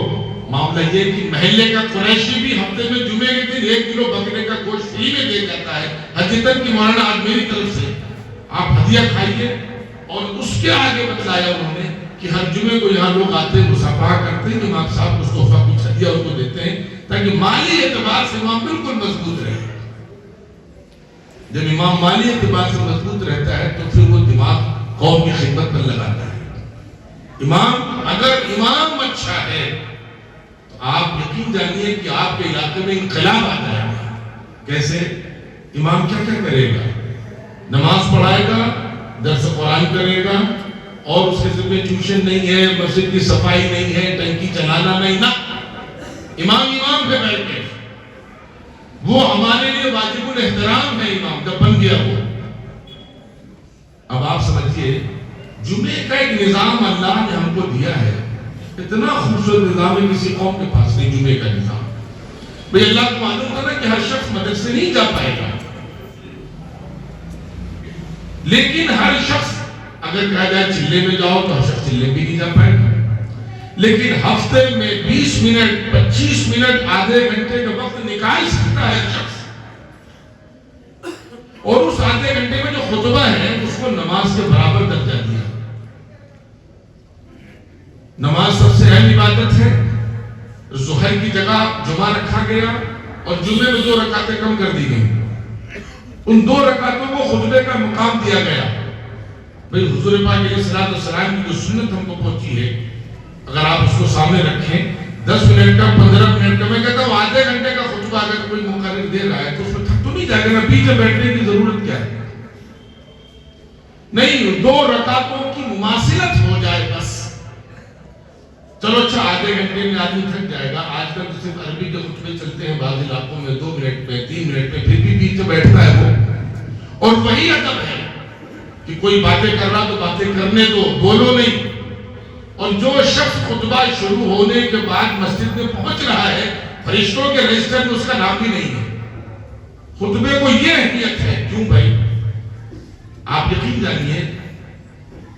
معاملہ یہ کہ محلے کا قریشی بھی ہفتے میں جمعے کے دن 1 کلو بکرے کا گوشت فری میں دے جاتا ہے. حجتن کی مولانا آج میری طرف سے آپ ہدیہ کھائیے. اور اس کے آگے بتلایا انہوں نے کہ ہر جمعے کو یہاں لوگ آتے ہیں, مصافحہ کرتے ہیں, امام صاحب کو تحفہ کچھ ہدیہ ان کو دیتے ہیں تاکہ مالی اعتبار سے امام بالکل مضبوط رہے. جب امام مالی اعتبار سے مضبوط رہتا ہے تو پھر وہ دماغ قوم کی خدمت پر لگاتا ہے. امام, اگر امام اچھا ہے تو آپ یقین جانیے کہ آپ کے علاقے میں انقلاب آ جائے گا. کیسے؟ امام کیا کیا کرے گا؟ نماز پڑھائے گا, درس قرآن کرے گا, اور اس کے ذمہ ٹیوشن نہیں ہے, مسجد کی صفائی نہیں ہے, ٹنکی چلانا نہیں. نہ, امام پہ بیٹھ کے وہ ہمارے لیے واجب الاحترام ہے. امام جب بن گیا وہ, اب آپ سمجھئے جمعے کا ایک نظام اللہ نے ہم کو دیا ہے, اتنا خوبصورت نظام ہے, کسی قوم کے پاس نہیں جمعے کا نظام. بھئی اللہ کو معلوم کرنا کہ ہر شخص مدرسے نہیں جا پائے گا, لیکن ہر شخص اگر کہا جائے چلے میں جاؤ تو ہر شخص چلے بھی نہیں جا پائے گا. لیکن ہفتے میں 20 منٹ 25 منٹ آدھے گھنٹے کا وقت نکال سکتا ہے شخص, اور اس آدھے گھنٹے میں جو خطبہ ہے اس کو نماز کے برابر درجہ دیا. نماز سب سے اہم عبادت ہے. ظہر کی جگہ جمعہ رکھا گیا اور جمعے میں 2 رکعتیں کم کر دی گئی. ان 2 رکعتوں کو خطبے کا مقام دیا گیا. بھئی حضور پاک علیہ السلام کی جو سنت ہم کو پہنچی ہے, اگر آپ اس کو سامنے رکھیں 10 منٹ کا 15 منٹ کا, میں کہتا ہوں آدھے گھنٹے کا خطبہ اگر کوئی مقرر دے رہا ہے تو اس میں تھک تو نہیں جائے گا نا, بیچ میں بیٹھنے کی ضرورت کیا ہے؟ نہیں, 2 رکعتوں کی مماثلت ہو جائے بس. چلو اچھا, آدھے گھنٹے میں آدمی تھک جائے گا. آج کل صرف عربی کے خطبے چلتے ہیں بعض علاقوں میں 2 منٹ پہ 3 منٹ پہ, پھر بھی بیچ میں بیٹھتا ہے وہ. اور وہی ادب ہے کہ کوئی باتیں کر رہا تو باتیں کرنے دو, بولو نہیں. اور جو شخص خطبہ شروع ہونے کے بعد مسجد میں پہنچ رہا ہے, فرشتوں کے رجسٹر میں اس کا نام بھی نہیں ہے. خطبے کو یہ اہمیت ہے. کیوں بھائی؟ آپ یقین جانیے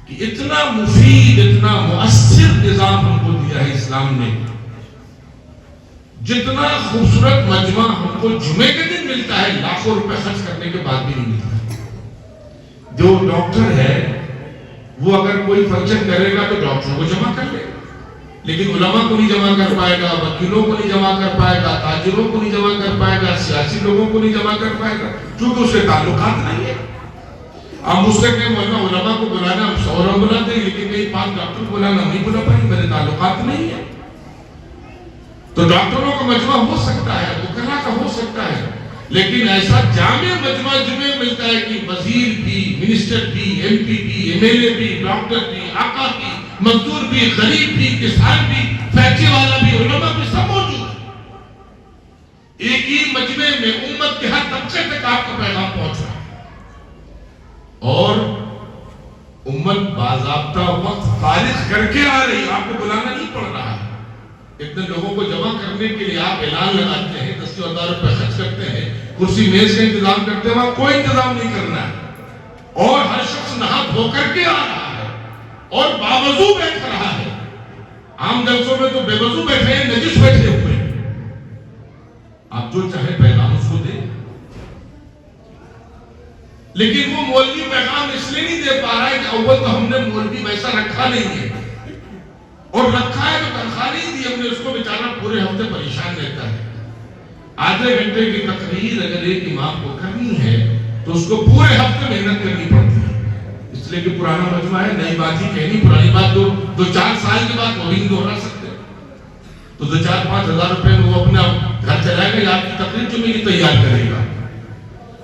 کہ اتنا مفید, اتنا مؤثر نظام ہم کو دیا ہے اسلام نے. جتنا خوبصورت مجمع ہم کو جمعے کے دن ملتا ہے, لاکھوں روپے خرچ کرنے کے بعد بھی نہیں ملتا. جو ڈاکٹر ہے وہ اگر کوئی فنکشن کرے گا تو ڈاکٹروں کو جمع کر لے, لیکن علماء کو نہیں جمع کر پائے گا, وکیلوں کو نہیں جمع کر پائے گا, تاجروں کو نہیں جمع کر پائے گا, سیاسی لوگوں کو نہیں جمع کر پائے گا, کیونکہ اس کے تعلقات نہیں ہے. آپ مجھ سے کہیں مولانا علماء کو بلانا, ہم 100 علماء بلاتے ہیں, لیکن کئی 5 ڈاکٹر کو بلانا نہیں بلا پائیں, میرے تعلقات نہیں ہے. تو ڈاکٹروں کا مجمع ہو سکتا ہے, وکلاء کا ہو سکتا ہے, لیکن ایسا جامع مجمع جمعے ملتا ہے کہ وزیر بھی, منسٹر بھی, ایم پی بھی, ایم ایل اے بھی, ڈاکٹر بھی, آقا بھی, مزدور بھی, غریب بھی, کسان بھی, فیکٹری والا بھی, علماء بھی, سب موجود ہے. ایک ہی مجمع میں امت کے ہر طبقے تک آپ کا پیغام پہنچ رہا ہے، اور امت باضابطہ وقت فارغ کر کے آ رہی، آپ کو بلانا نہیں پڑ رہا ہے۔ اتنے لوگوں کو جمع کرنے کے لیے آپ اعلان لگاتے ہیں، 10,000 روپے خرچ کرتے ہیں، کرسی میز کا انتظام کرتے ہیں، وہاں کوئی انتظام نہیں کرنا ہے، اور ہر شخص نہا دھو کر کے آ رہا ہے اور باوضو بیٹھ رہا ہے۔ عام جلسوں میں تو بے وضو بیٹھے ہیں، نجس بیٹھے ہوئے ہیں۔ آپ جو چاہے پیغام اس کو دیں، لیکن وہ مولوی پیغام اس لیے نہیں دے پا رہا ہے کہ اول تو ہم نے مولوی ویسا رکھا نہیں ہے، اور رکھا ہے تو تنخواہ نہیں دی ہم نے، اس کو بیچارہ پورے ہفتے پریشان رہتا ہے۔ آدھے گھنٹے کی تقریر اگر ایک امام کو کرنی ہے تو اس کو پورے ہفتے محنت کرنی پڑتی ہے، اس لیے کہ پرانا مجمع ہے، نئی بات ہی کہنی، پرانی بات دو چار سال کے بعد وہ بھی نہیں دہرا سکتے، تو 2-4-5 ہزار روپے میں وہ اپنا گھر چلائے گا یا آپ کی تقریر جمعے کی تیار کرے گا،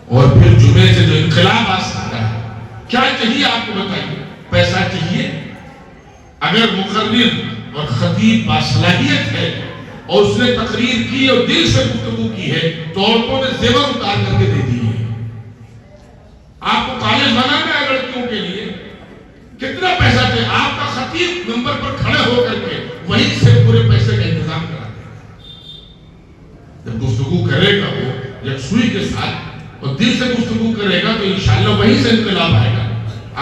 اور پھر جمعے سے جو انقلاب آ سکتا ہے۔ کیا چاہیے آپ کو بتائیے؟ پیسہ چاہیے؟ اگر مقرر اور خطیب باصلاحیت ہے اور اس نے تقریر کی اور دل سے گفتگو کی ہے تو عورتوں نے زیور اتار کر کے دے دی ہے۔ آپ کو کالج بنانا ہے لڑکیوں کے لیے، کتنا پیسہ دے؟ آپ کا خطیب ممبر پر کھڑے ہو کر کے وہیں سے پورے پیسے کا انتظام کرا دے۔ جب گفتگو کرے گا وہ یکسوئی کے ساتھ اور دل سے گفتگو کرے گا تو انشاءاللہ وہیں سے انقلاب آئے گا۔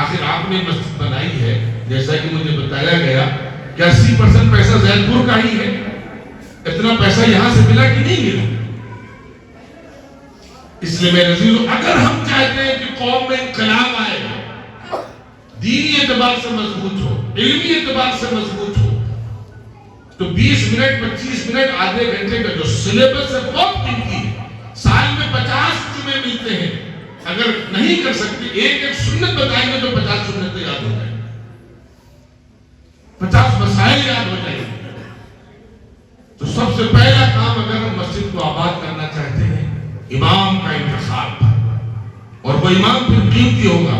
آخر آپ نے مسجد بنائی ہے، جیسا کہ مجھے بتایا گیا کہ 80% پیسہ زید پور کا ہی ہے، اتنا پیسہ یہاں سے ملا کہ نہیں ملا؟ اس لیے میرے عزیزو، اگر ہم چاہتے ہیں کہ قوم میں انقلاب آئے، دینی اعتبار سے مضبوط ہو، علمی اعتبار سے مضبوط ہو، تو 20 منٹ 25 منٹ آدھے گھنٹے کا جو سلیبس ہے بہت قیمتی ہے۔ سال میں 50 جمعے ملتے ہیں، اگر نہیں کر سکتے ایک سنت بتائیں گے تو 50 سنتیں یاد ہو جائیں، 50 مسائل یاد ہو جائیں۔ تو سب سے پہلا کام اگر ہم مسجد کو آباد کرنا چاہتے ہیں، امام کا انتخاب، اور وہ امام پھر قیمتی ہوگا،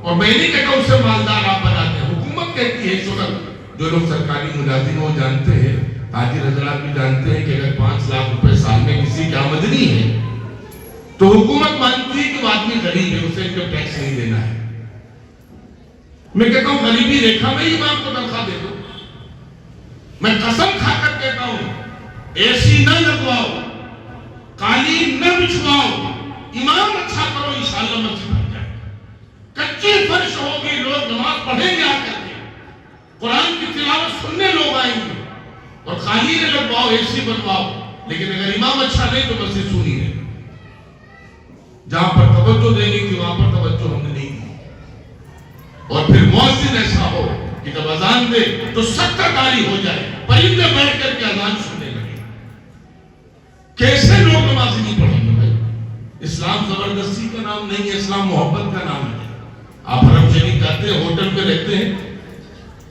اور میں نہیں کہتا اس سے مالدار آپ بناتے ہیں، حکومت کہتی ہے۔ شکر جو لوگ سرکاری ملازم ہو جانتے ہیں، تاجر حضرات بھی جانتے ہیں کہ اگر 5 لاکھ روپے سال میں کسی کی آمدنی ہے تو حکومت مانتی ہے کہ وہ آدمی غریب ہے، اسے انکم ٹیکس نہیں دینا ہے۔ میں کہتا ہوں غریبی ریکھا میں ہی امام کو تنخواہ دے دو۔ میں قسم کھا کر کہتا ہوں، اے سی نہ لگواؤ، قالین نہ بچھواؤ، امام اچھا کرو، انشاءاللہ مسجد بن جائے۔ کچی فرش ہوگی، لوگ نماز پڑھیں گے آ کر کے، قرآن کی تلاوت سننے لوگ آئیں گے، اور قالین لگواؤ، اے سی بنواؤ، لیکن اگر امام اچھا نہیں تو مسجد سونی ہے۔ جہاں پر توجہ دینی تھی وہاں پر توجہ ہم نے نہیں دی، اور پھر مؤذن ایسا ہو کہ جب اذان دے تو 70 تالی ہو جائے، پرندے بیٹھ کر کے اذان سننے لگے۔ کیسے لوگ نماز نہیں پڑھیں گے بھائی؟ اسلام زبردستی کا نام نہیں ہے، اسلام محبت کا نام ہے۔ آپ حرم شریف جاتے ہیں، ہوٹل میں رہتے ہیں،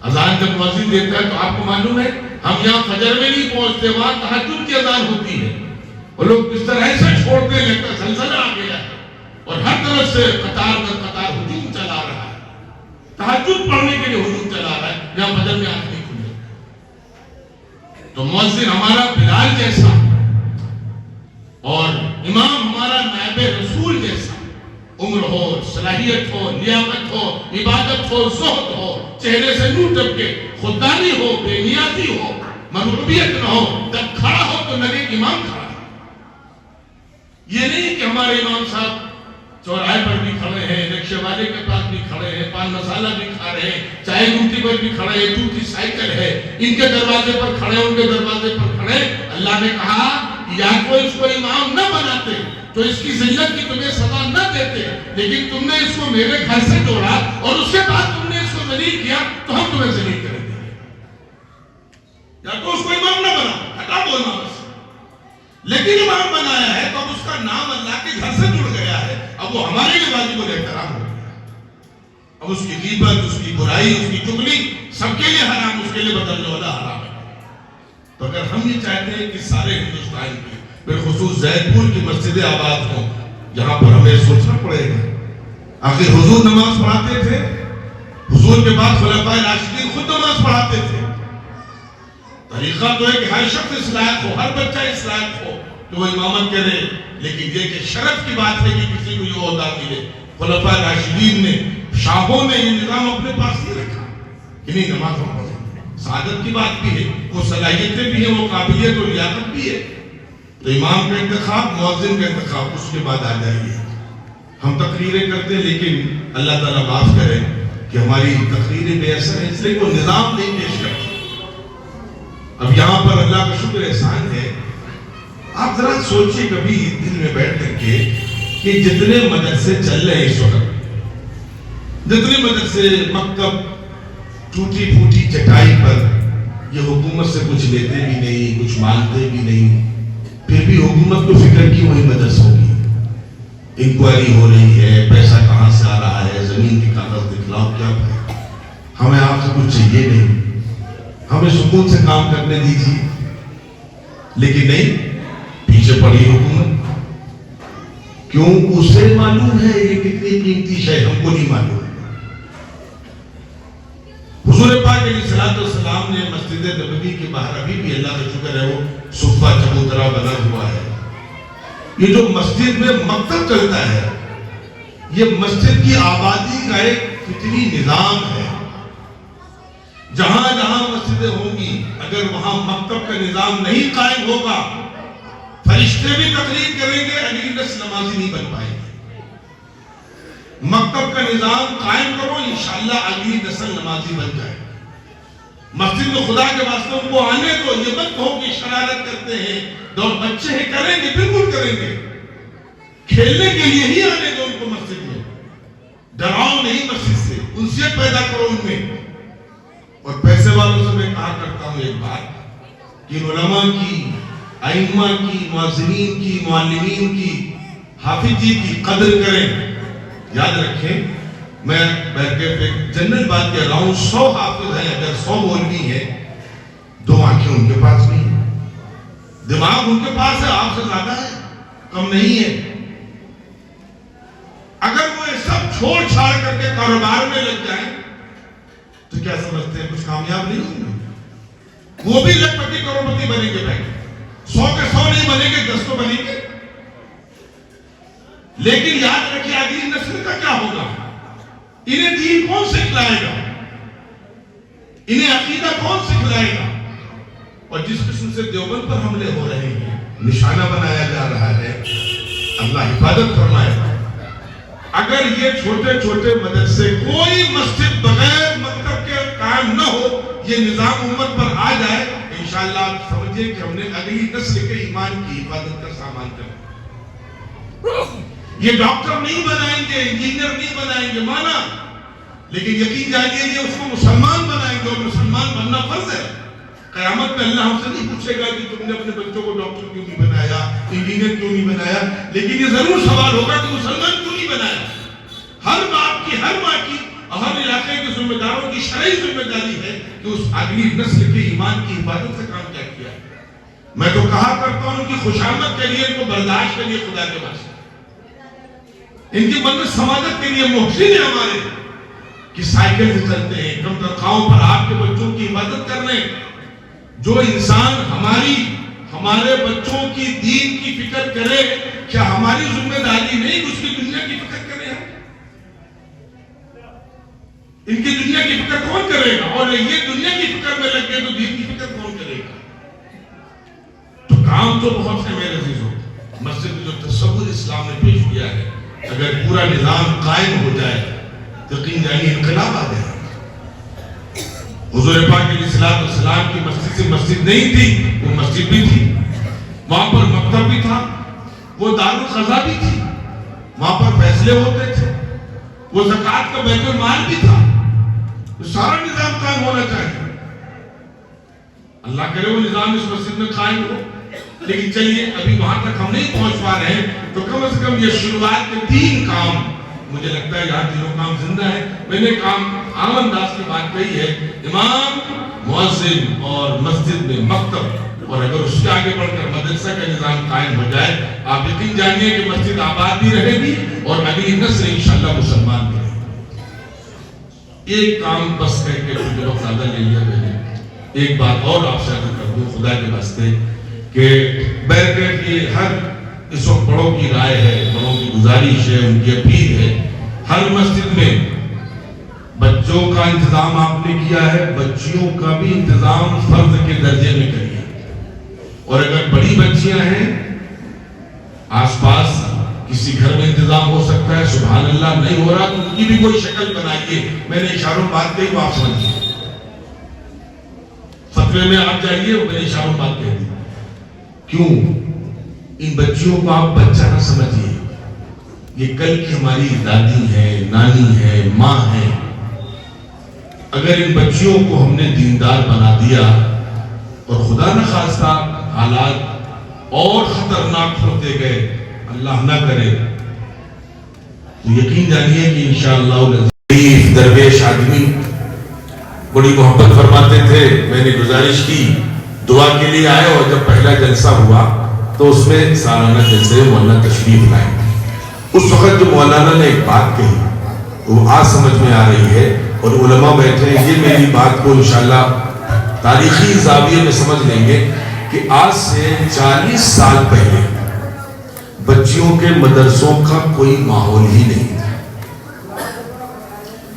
اذان جب مؤذن دیتا ہے تو آپ کو معلوم ہے ہم یہاں فجر میں نہیں پہنچتے، وہاں تہجد کی اذان ہوتی ہے، اور لوگ بستر ایسے چھوڑتے ہیں لگتا ہے زلزلہ آ گیا ہے، اور ہر طرف سے قطار در قطار ہجوم چلا رہا ہے، تہجد پڑھنے کے لیے ہجوم چلا رہا ہے، جہاں فجر میں آنکھ نہیں کھلے۔ تو مؤذن ہمارا بلال جیسا اور امام ہمارا نائب رسول جیسا، عمر ہو، صلاحیت ہو، لیاقت ہو، عبادت ہو، زہد ہو، چہرے سے نور ٹپکے، خودداری ہو، بے نیازی ہو، مرغوبیت نہ ہو، جب کھڑا ہو تو لگے کہ امام کھڑا ہے۔ یہ نہیں کہ ہمارے امام صاحب چوراہے پر بھی کھڑے ہیں، رکشے والے کے پاس بھی کھڑے ہیں، پان مسالہ بھی کھا رہے ہیں، چائے گمٹی پر بھی کھڑے ہیں، دودھ کی سائیکل ہے، ان کے دروازے پر کھڑے، ان کے دروازے پر کھڑے۔ اللہ نے کہا یا کوئی اس کو امام نہ بناتے تو اس کی ذلت کی تمہیں سزا نہ دیتے، لیکن تم نے اس کو میرے گھر سے جوڑا اور اس کے بعد تم نے اس کو ذلیل کیا تو ہم تمہیں ذلیل کریں گے۔ یا تو اس کو امام نہ بنا، ہٹا دو امام سے، لیکن امام بنایا ہے تو اب اس کا نام اللہ کے گھر سے جڑ گیا ہے، اب وہ ہمارے لیے واجب الاحترام ہو گیا۔ اب اس کی غیبت، اس کی برائی، اس کی چغلی سب کے لیے حرام، اس کے لیے بدلنے والا حرام ہے۔ تو اگر ہم یہ چاہتے ہیں کہ سارے ہندوستان کی بالخصوص زید پور کی مسجدیں آباد ہوں، یہاں پر ہمیں سوچنا پڑے گا۔ آخر حضور نماز پڑھاتے تھے، حضور کے بعد خلفائے راشدین خود نماز پڑھاتے تھے۔ طریقہ تو ہے کہ ہر شخص اس لائق ہو، ہر بچہ اس لائق ہو کہ وہ امامت کرے، لیکن یہ کہ شرف کی بات ہے کہ کسی کو یہ عہدہ ملے۔ خلفاء راشدین نے، شاہوں نے یہ نظام اپنے پاس نہیں رکھا کہ نہیں نماز ہم پڑھیں۔ سعادت کی بات بھی ہے، وہ صلاحیتیں بھی ہیں، وہ قابلیت اور لیاقت بھی ہے۔ تو امام کا انتخاب، مؤذن کا انتخاب اس کے بعد آ جائیے۔ ہم تقریریں کرتے ہیں لیکن اللہ تعالیٰ معاف کرے کہ ہماری تقریریں بے اثر ہیں، اس لیے کوئی نظام نہیں پیش کرتے۔ اب یہاں پر اللہ کا شکر احسان ہے، آپ ذرا سوچئے کبھی دل میں بیٹھ کر کے کہ جتنے مدرسے چل رہے ہیں اس وقت، جتنے مدرسے، مکتب، ٹوٹی پھوٹی چٹائی پر، یہ حکومت سے کچھ لیتے بھی نہیں، کچھ مانتے بھی نہیں، پھر بھی حکومت کو فکر کی وہی مدرسوں کی انکوائری ہو رہی ہے، پیسہ کہاں سے آ رہا ہے، زمین کے کاغذ دکھلاؤ، کیا ہے، ہمیں آپ سے کچھ چاہیے نہیں، ہمیں سکون سے کام کرنے دیجیے۔ لیکن نہیں، پیچھے پڑی حکومت، کیوں؟ اسے معلوم ہے یہ کتنی قیمتی شے، ہم کو نہیں معلوم۔ حضور پاک علیہ الصلوۃ والسلام نے مسجد نبوی کے باہر، ابھی بھی اللہ کا شکر ہے وہ صفہ چبوترا بنا ہوا ہے۔ یہ جو مسجد میں مکتب چلتا ہے، یہ مسجد کی آبادی کا ایک فطری نظام ہے۔ جہاں جہاں مسجدیں ہوں گی، اگر وہاں مکتب کا نظام نہیں قائم ہوگا، فرشتے بھی تقریر کریں گے، اگلی نسل نمازی نہیں بن پائے گی۔ مکتب کا نظام قائم کرو، انشاءاللہ اگلی نسل نمازی بن جائے۔ مسجد میں خدا کے واسطے ان کو آنے دو، یہ مت کہو کہ شرارت کرتے ہیں، دو بچے ہیں، کریں گے، بالکل کریں گے، کھیلنے کے لیے ہی آنے دو ان کو مسجد میں، ڈراؤ نہیں مسجد سے، انسیت پیدا کرو ان میں۔ اور پیسے والوں سے میں کہا کرتا ہوں ایک بات کہ علماء کی، ائمہ کی، مؤذنین کی، معلمین کی، حافظ جی کی قدر کریں۔ یاد رکھیں، میں بیٹھ کے ایک جنرل بات کہہ رہا ہوں، 100 حافظ ہیں، اگر 100 مولوی ہیں، 2 آنکھیں ان کے پاس نہیں ہیں، دماغ ان کے پاس ہے، آپ سے زیادہ ہے، کم نہیں ہے۔ اگر وہ یہ سب چھوڑ چھاڑ کر کے کاروبار میں لگ جائیں تو کیا سمجھتے ہیں کچھ کامیاب نہیں ہوں گے؟ وہ بھی لکھپتی کروڑپتی بنیں گے، بھائی 100 کے 100 نہیں بنیں گے، 10 تو بنیں گے۔ لیکن یاد رکھیں اگلی نسل کا کیا ہوگا؟ انہیں دین کون سکھلائے گا؟ انہیں عقیدہ کون سکھلائے گا؟ اور جس قسم سے دیوبند پر حملے ہو رہے ہیں، نشانہ بنایا جا رہا ہے، اللہ حفاظت فرمائے گا۔ اگر یہ چھوٹے چھوٹے مدرسے، کوئی مسجد بغیر مکتب کے قائم نہ ہو، یہ نظام امت پر آ جائے، انشاءاللہ آپ سمجھیں کہ ہم نے اگلی نسل کے ایمان کی حفاظت کا سامان کرنا۔ یہ ڈاکٹر نہیں بنائیں گے، انجینئر نہیں بنائیں گے، مانا، لیکن یقین جانیے یہ اس کو مسلمان بنائیں گے، اور مسلمان بننا فرض ہے۔ قیامت میں اللہ ہم سے نہیں پوچھے گا کہ تم نے اپنے بچوں کو ڈاکٹر کیوں نہیں بنایا، انجینئر کیوں نہیں بنایا، لیکن یہ ضرور سوال ہوگا کہ مسلمان کیوں نہیں بنایا۔ ہر باپ کی، ہر ماں کی، ہر علاقے کے ذمہ داروں کی شرعی ذمہ داری ہے کہ اس اگلی نسل کے ایمان کی حفاظت سے کام کیا کیا ہے۔ میں تو کہا کرتا ہوں کہ خوشامد کے لیے، ان کو برداشت کے لیے خدا کے واسطے، ان کی مدد سماجت کے لیے محسن ہیں ہمارے کہ سائیکل سے چلتے ہیں، کم تنخواہوں پر آپ کے بچوں کی حفاظت کر رہے ہیں۔ جو انسان ہمارے بچوں کی دین کی فکر کرے، کیا ہماری ذمہ داری نہیں اس کی دنیا کی فکر کرے؟ ان کی دنیا کی فکر کون کرے گا؟ اور یہ دنیا کی فکر میں لگ گئے تو دین کی فکر کون کرے گا؟ تو کام تو بہت ہے میرے عزیزوں۔ مسجد میں جو تصور اسلام نے پیش کیا ہے، اگر پورا نظام قائم ہو جائے، یقین جانیے انقلاب آ جائے۔ حضور پاک علیہ الصلوۃ والسلام کی مسجد سے مسجد نہیں تھی، وہ مسجد بھی تھی، وہاں پر مکتب بھی تھا، وہ دارالقضا بھی تھی، وہاں پر فیصلے ہوتے تھے، وہ زکوٰۃ کا بیت المال بھی تھا۔ سارا نظام قائم ہونا چاہیے، اللہ کرے وہ نظام اس مسجد میں قائم ہو۔ لیکن چلیے ابھی وہاں تک ہم نہیں پہنچ پا رہے ہیں، تو کم از کم یہ شروعات کے 3 کام مجھے لگتا ہے یہاں تینوں کام زندہ ہے۔ میں نے کام عام انداز کی بات کہی ہے، امام، مؤذن اور مسجد میں مکتب، اور اگر اس کے آگے بڑھ کر مدرسہ کا نظام قائم ہو جائے، آپ یقین جانیے کہ مسجد آباد بھی رہے گی اور اگلی نسل انشاءاللہ مسلمان بھی رہے گی۔ ایک کام بس کہہ کے مجھے وقت زیادہ لے لیا میں نے، ایک بات اور آپ سے عرض کر دوں خدا کے واسطے کہ بیرکیٹ کی ہر اس وقت بڑوں کی رائے ہے، بڑوں کی گزارش ہے، ان کی اپیل ہے، ہر مسجد میں بچوں کا انتظام آپ نے کیا ہے، بچیوں کا بھی انتظام فرض کے درجے میں کریے، اور اگر بڑی بچیاں ہیں آس پاس کسی گھر میں انتظام ہو سکتا ہے، سبحان اللہ، نہیں ہو رہا تو ان کی بھی کوئی شکل بنائیے. میں نے اشاروں بات کہی وہ آپ سمجھیے، فتوے میں آپ جائیے وہ میں نے اشاروں بات کہہ دی. کیوں؟ ان بچیوں کو آپ بچہ نہ سمجھیے، یہ کل کی ہماری دادی ہے، نانی ہے، ماں ہے. اگر ان بچیوں کو ہم نے دیندار بنا دیا اور خدا نہ خواستہ حالات اور خطرناک ہوتے گئے، اللہ نہ کرے، تو یقین جانیے کہ انشاءاللہ العزیز درویش آدمی بڑی محبت فرماتے تھے. میں نے گزارش کی دعا کے لیے آئے، اور جب پہلا جلسہ ہوا تو اس میں سالانہ جلسے مولانا تشریف لائے. اس وقت جو مولانا نے ایک بات کہی وہ آج سمجھ میں آ رہی ہے، اور علماء بیٹھے ہیں، یہ میری بات کو انشاءاللہ تاریخی زاویے میں سمجھ لیں گے کہ آج سے 40 سال پہلے بچیوں کے مدرسوں کا کوئی ماحول ہی نہیں تھا.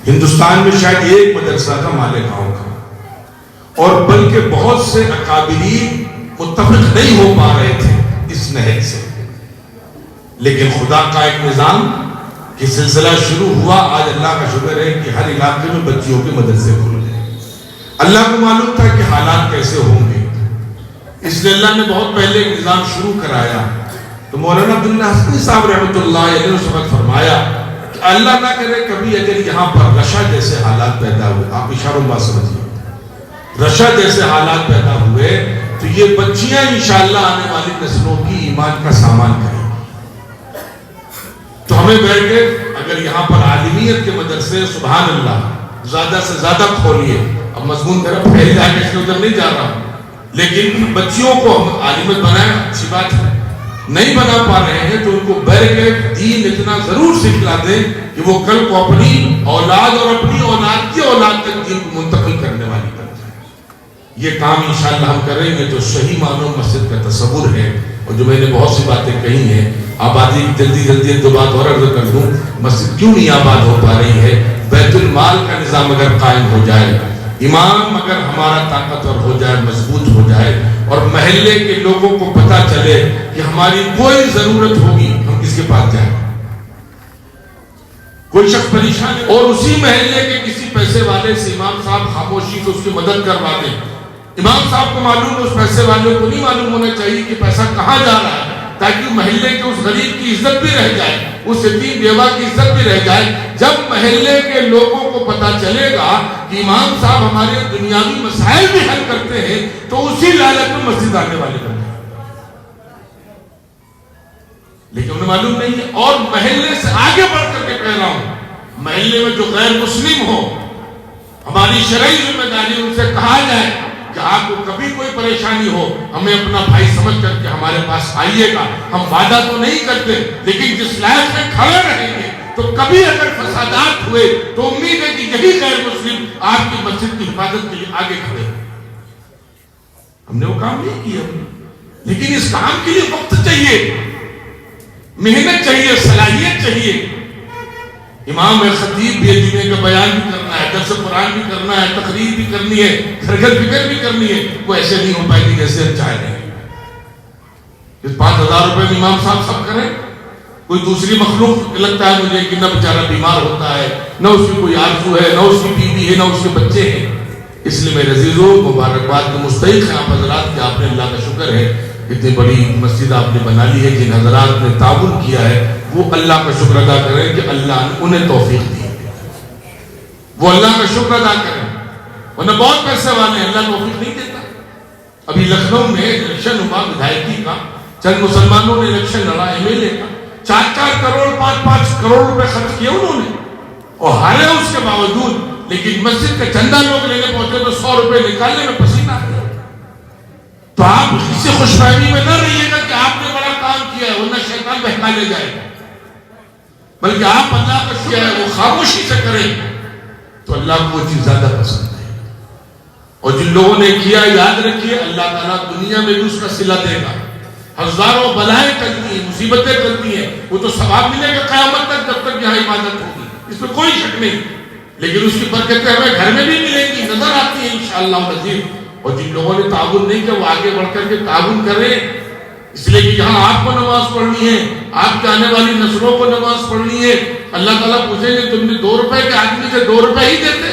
ہندوستان میں شاید ایک مدرسہ تھا مالیگاؤں کا، اور بلکہ بہت سے اکابرین متفق نہیں ہو پا رہے تھے اس نہج سے. لیکن خدا کا ایک نظام کہ سلسلہ شروع ہوا. آج اللہ کا شکر ہے کہ ہر علاقے میں بچیوں کے مدرسے کھل گئے. اللہ کو معلوم تھا کہ حالات کیسے ہوں گے، اس لیے اللہ نے بہت پہلے ایک نظام شروع کرایا. تو مولانا عبداللہ حسنی صاحب رحمۃ اللہ علیہ نے اس وقت فرمایا کہ اللہ نہ کرے کبھی اگر یہاں پر رشا جیسے حالات پیدا ہوئے، آپ اشاروں بات سمجھیے، رشا جیسے حالات پیدا ہوئے تو یہ بچیاں انشاءاللہ آنے والی نسلوں کی ایمان کا سامان کریں. تو ہمیں بیٹھ کے اگر یہاں پر عالمیت کے مدرسے سبحان اللہ زیادہ سے زیادہ کھولیے. اب مضمون میرا پھیل جائے گا، اس میں ادھر نہیں جا رہا ہوں، لیکن بچیوں کو ہم عالمیت بنائیں، اچھی بات ہے. نہیں بنا پا رہے ہیں تو ان کو بیرکیٹ دین اتنا ضرور سکھلا دیں کہ وہ کل کو اپنی اولاد اور اپنی اولاد کی اولاد تک دین کو منتقل کرنے والی بن جائے. یہ کام انشاءاللہ ہم کریں گے تو صحیح معنوں مسجد کا تصور ہے. اور جو میں نے بہت سی باتیں کہی ہیں، آبادی کی جلدی ایک دو بات اور عرض کر دوں. مسجد کیوں نہیں آباد ہو پا رہی ہے؟ بیت المال کا نظام اگر قائم ہو جائے، امام اگر ہمارا طاقتور ہو جائے، مضبوط ہو جائے، اور محلے کے لوگوں کو پتا چلے کہ ہماری کوئی ضرورت ہوگی ہم کس کے پاس جائیں، کوئی شخص پریشان ہے اور اسی محلے کے کسی پیسے والے سے امام صاحب خاموشی سے اس کی مدد کروا دیں. امام صاحب کو معلوم ہے، اس پیسے والے کو نہیں معلوم ہونا چاہیے کہ پیسہ کہاں جا رہا ہے، تاکہ محلے کے اس غریب کی عزت بھی رہ جائے، اس یتیم بیوہ کی عزت بھی رہ جائے. جب محلے کے لوگوں کو پتا چلے گا کہ امام صاحب ہمارے دنیاوی مسائل بھی حل کرتے ہیں تو اسی لالچ میں مسجد آنے والے بن جائیں. لیکن انہیں معلوم نہیں ہے. اور محلے سے آگے بڑھ کر کے کہہ رہا ہوں، محلے میں جو غیر مسلم ہو، ہماری شرعی ذمہ داری ان سے کہا جائے کہ آپ کو کبھی کوئی پریشانی ہو ہمیں اپنا بھائی سمجھ کر کے ہمارے پاس آئیے گا. ہم وعدہ تو نہیں کرتے، لیکن جس لائق میں کھڑے رہیں گے تو کبھی اگر فسادات ہوئے تو امید ہے کہ یہی غیر مسلم آپ کی مسجد کی حفاظت کے لیے آگے کھڑے. ہم نے وہ کام نہیں کیا، لیکن اس کام کے لیے وقت چاہیے، محنت چاہیے، صلاحیت چاہیے. امام خطیب بھی جمعے کا بیان بھی کرنا ہے، درس قرآن بھی کرنا ہے، تقریر بھی کرنی ہے، گھر گھر فکر بھی کرنی ہے. وہ ایسے نہیں ہو پائے گی جیسے ہم چاہ رہے ہیں. 5,000 روپے میں امام صاحب سب کریں. کوئی دوسری مخلوق لگتا ہے مجھے کہ نہ بیچارہ بیمار ہوتا ہے، نہ اس کی کوئی آرزو ہے، نہ اس کی بیوی ہے، نہ اس کے بچے ہیں. اس لیے میرے عزیزوں مبارکباد کے مستحق ہیں آپ حضرات کہ آپ نے اللہ کا شکر ہے اتنی بڑی مسجد آپ نے بنا لی ہے. جن حضرات نے تعاون کیا ہے وہ اللہ کا شکر ادا کریں کہ اللہ نے انہیں توفیق دی. وہ اللہ کا شکر ادا کریں، ورنہ بہت پیسے والے ہیں، اللہ توفیق نہیں دیتا. ابھی لکھنؤ میں الیکشن ہوا ودھائکی کا، چند مسلمانوں نے الیکشن لڑا ایم ایل اے کا، 4 کروڑ 5 کروڑ روپے خرچ کیے انہوں نے اور ہارے اس کے باوجود. لیکن مسجد کا چندہ لوگ لینے پہنچے تو 100 روپے نکالنے میں پسینہ آ گیا. تو آپ اس سے خوش فہمی میں نہ رہیے گا کہ آپ نے بڑا کام کیا ہے، ورنہ شیطان بہکا لے جائے گا. بلکہ آپ اللہ کا شکر ہے وہ خاموشی سے کریں تو اللہ کو وہ چیز زیادہ پسند ہے. اور جن لوگوں نے کیا یاد رکھیے اللہ تعالیٰ دنیا میں بھی اس کا صلہ دے گا. ہزاروں بلائیں کرتی ہیں, مصیبتیں کرتی ہیں, وہ تو ثواب ملے گا قیامت تک جب تک یہاں عبادت ہوگی, اس میں کوئی شک نہیں. لیکن اس کی برکتیں ہمیں گھر میں بھی ملیں گی, نظر آتی ہیں انشاءاللہ العزیز. اور جن لوگوں نے تعاون نہیں کیا وہ آگے بڑھ کر کے تعاون کریں, اس لیے کہ جہاں آپ کو نماز پڑھنی ہے, آپ کے آنے والی نسلوں کو نماز پڑھنی ہے. اللہ تعالیٰ پوچھیں گے تم نے 2 روپے کے آدمی سے 2 روپے ہی دیتے,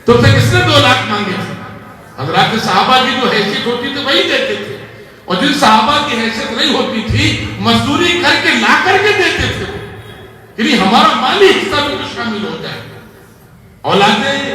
تم سے کس نے 2 لاکھ مانگے تھے؟ حضرات صحابہ کی جو حیثیت ہوتی تھی وہی دیتے تھے, اور جن صحابہ کی حیثیت نہیں ہوتی تھی مزدوری کر کے لا کر کے دیتے تھے. یعنی ہمارا مالی حصہ بھی تو شامل ہو جائے. اولادیں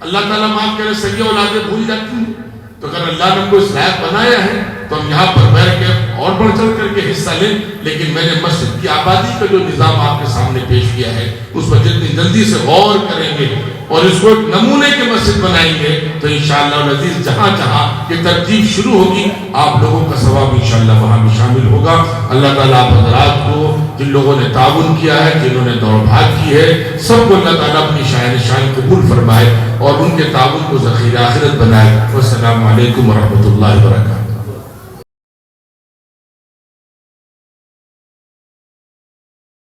اللہ تعالیٰ معاف کرے, صحیح اولادیں بھول جاتی ہیں, تو اگر اللہ نے ہم کو اس لائق بنایا ہے تو ہم یہاں پر بیٹھ کے اور بڑھ چڑھ کر کے حصہ لیں. لیکن میں نے مسجد کی آبادی کا جو نظام آپ کے سامنے پیش کیا ہے اس پر جتنی جلدی سے غور کریں گے اور اس کو ایک نمونے کی مسجد بنائیں گے تو انشاءاللہ العزیز جہاں جہاں یہ ترتیب شروع ہوگی آپ لوگوں کا ثواب انشاءاللہ وہاں بھی شامل ہوگا. اللہ تعالیٰ آپ حضرات کو جن لوگوں نے تعاون کیا ہے, جنہوں نے دوڑ بھاگ کی ہے, سب کو اللہ تعالیٰ اپنی شان قبول فرمائے اور ان کے تعاون کو ذخیرہ آخرت بنائے. والسلام علیکم ورحمۃ اللہ وبرکاتہ.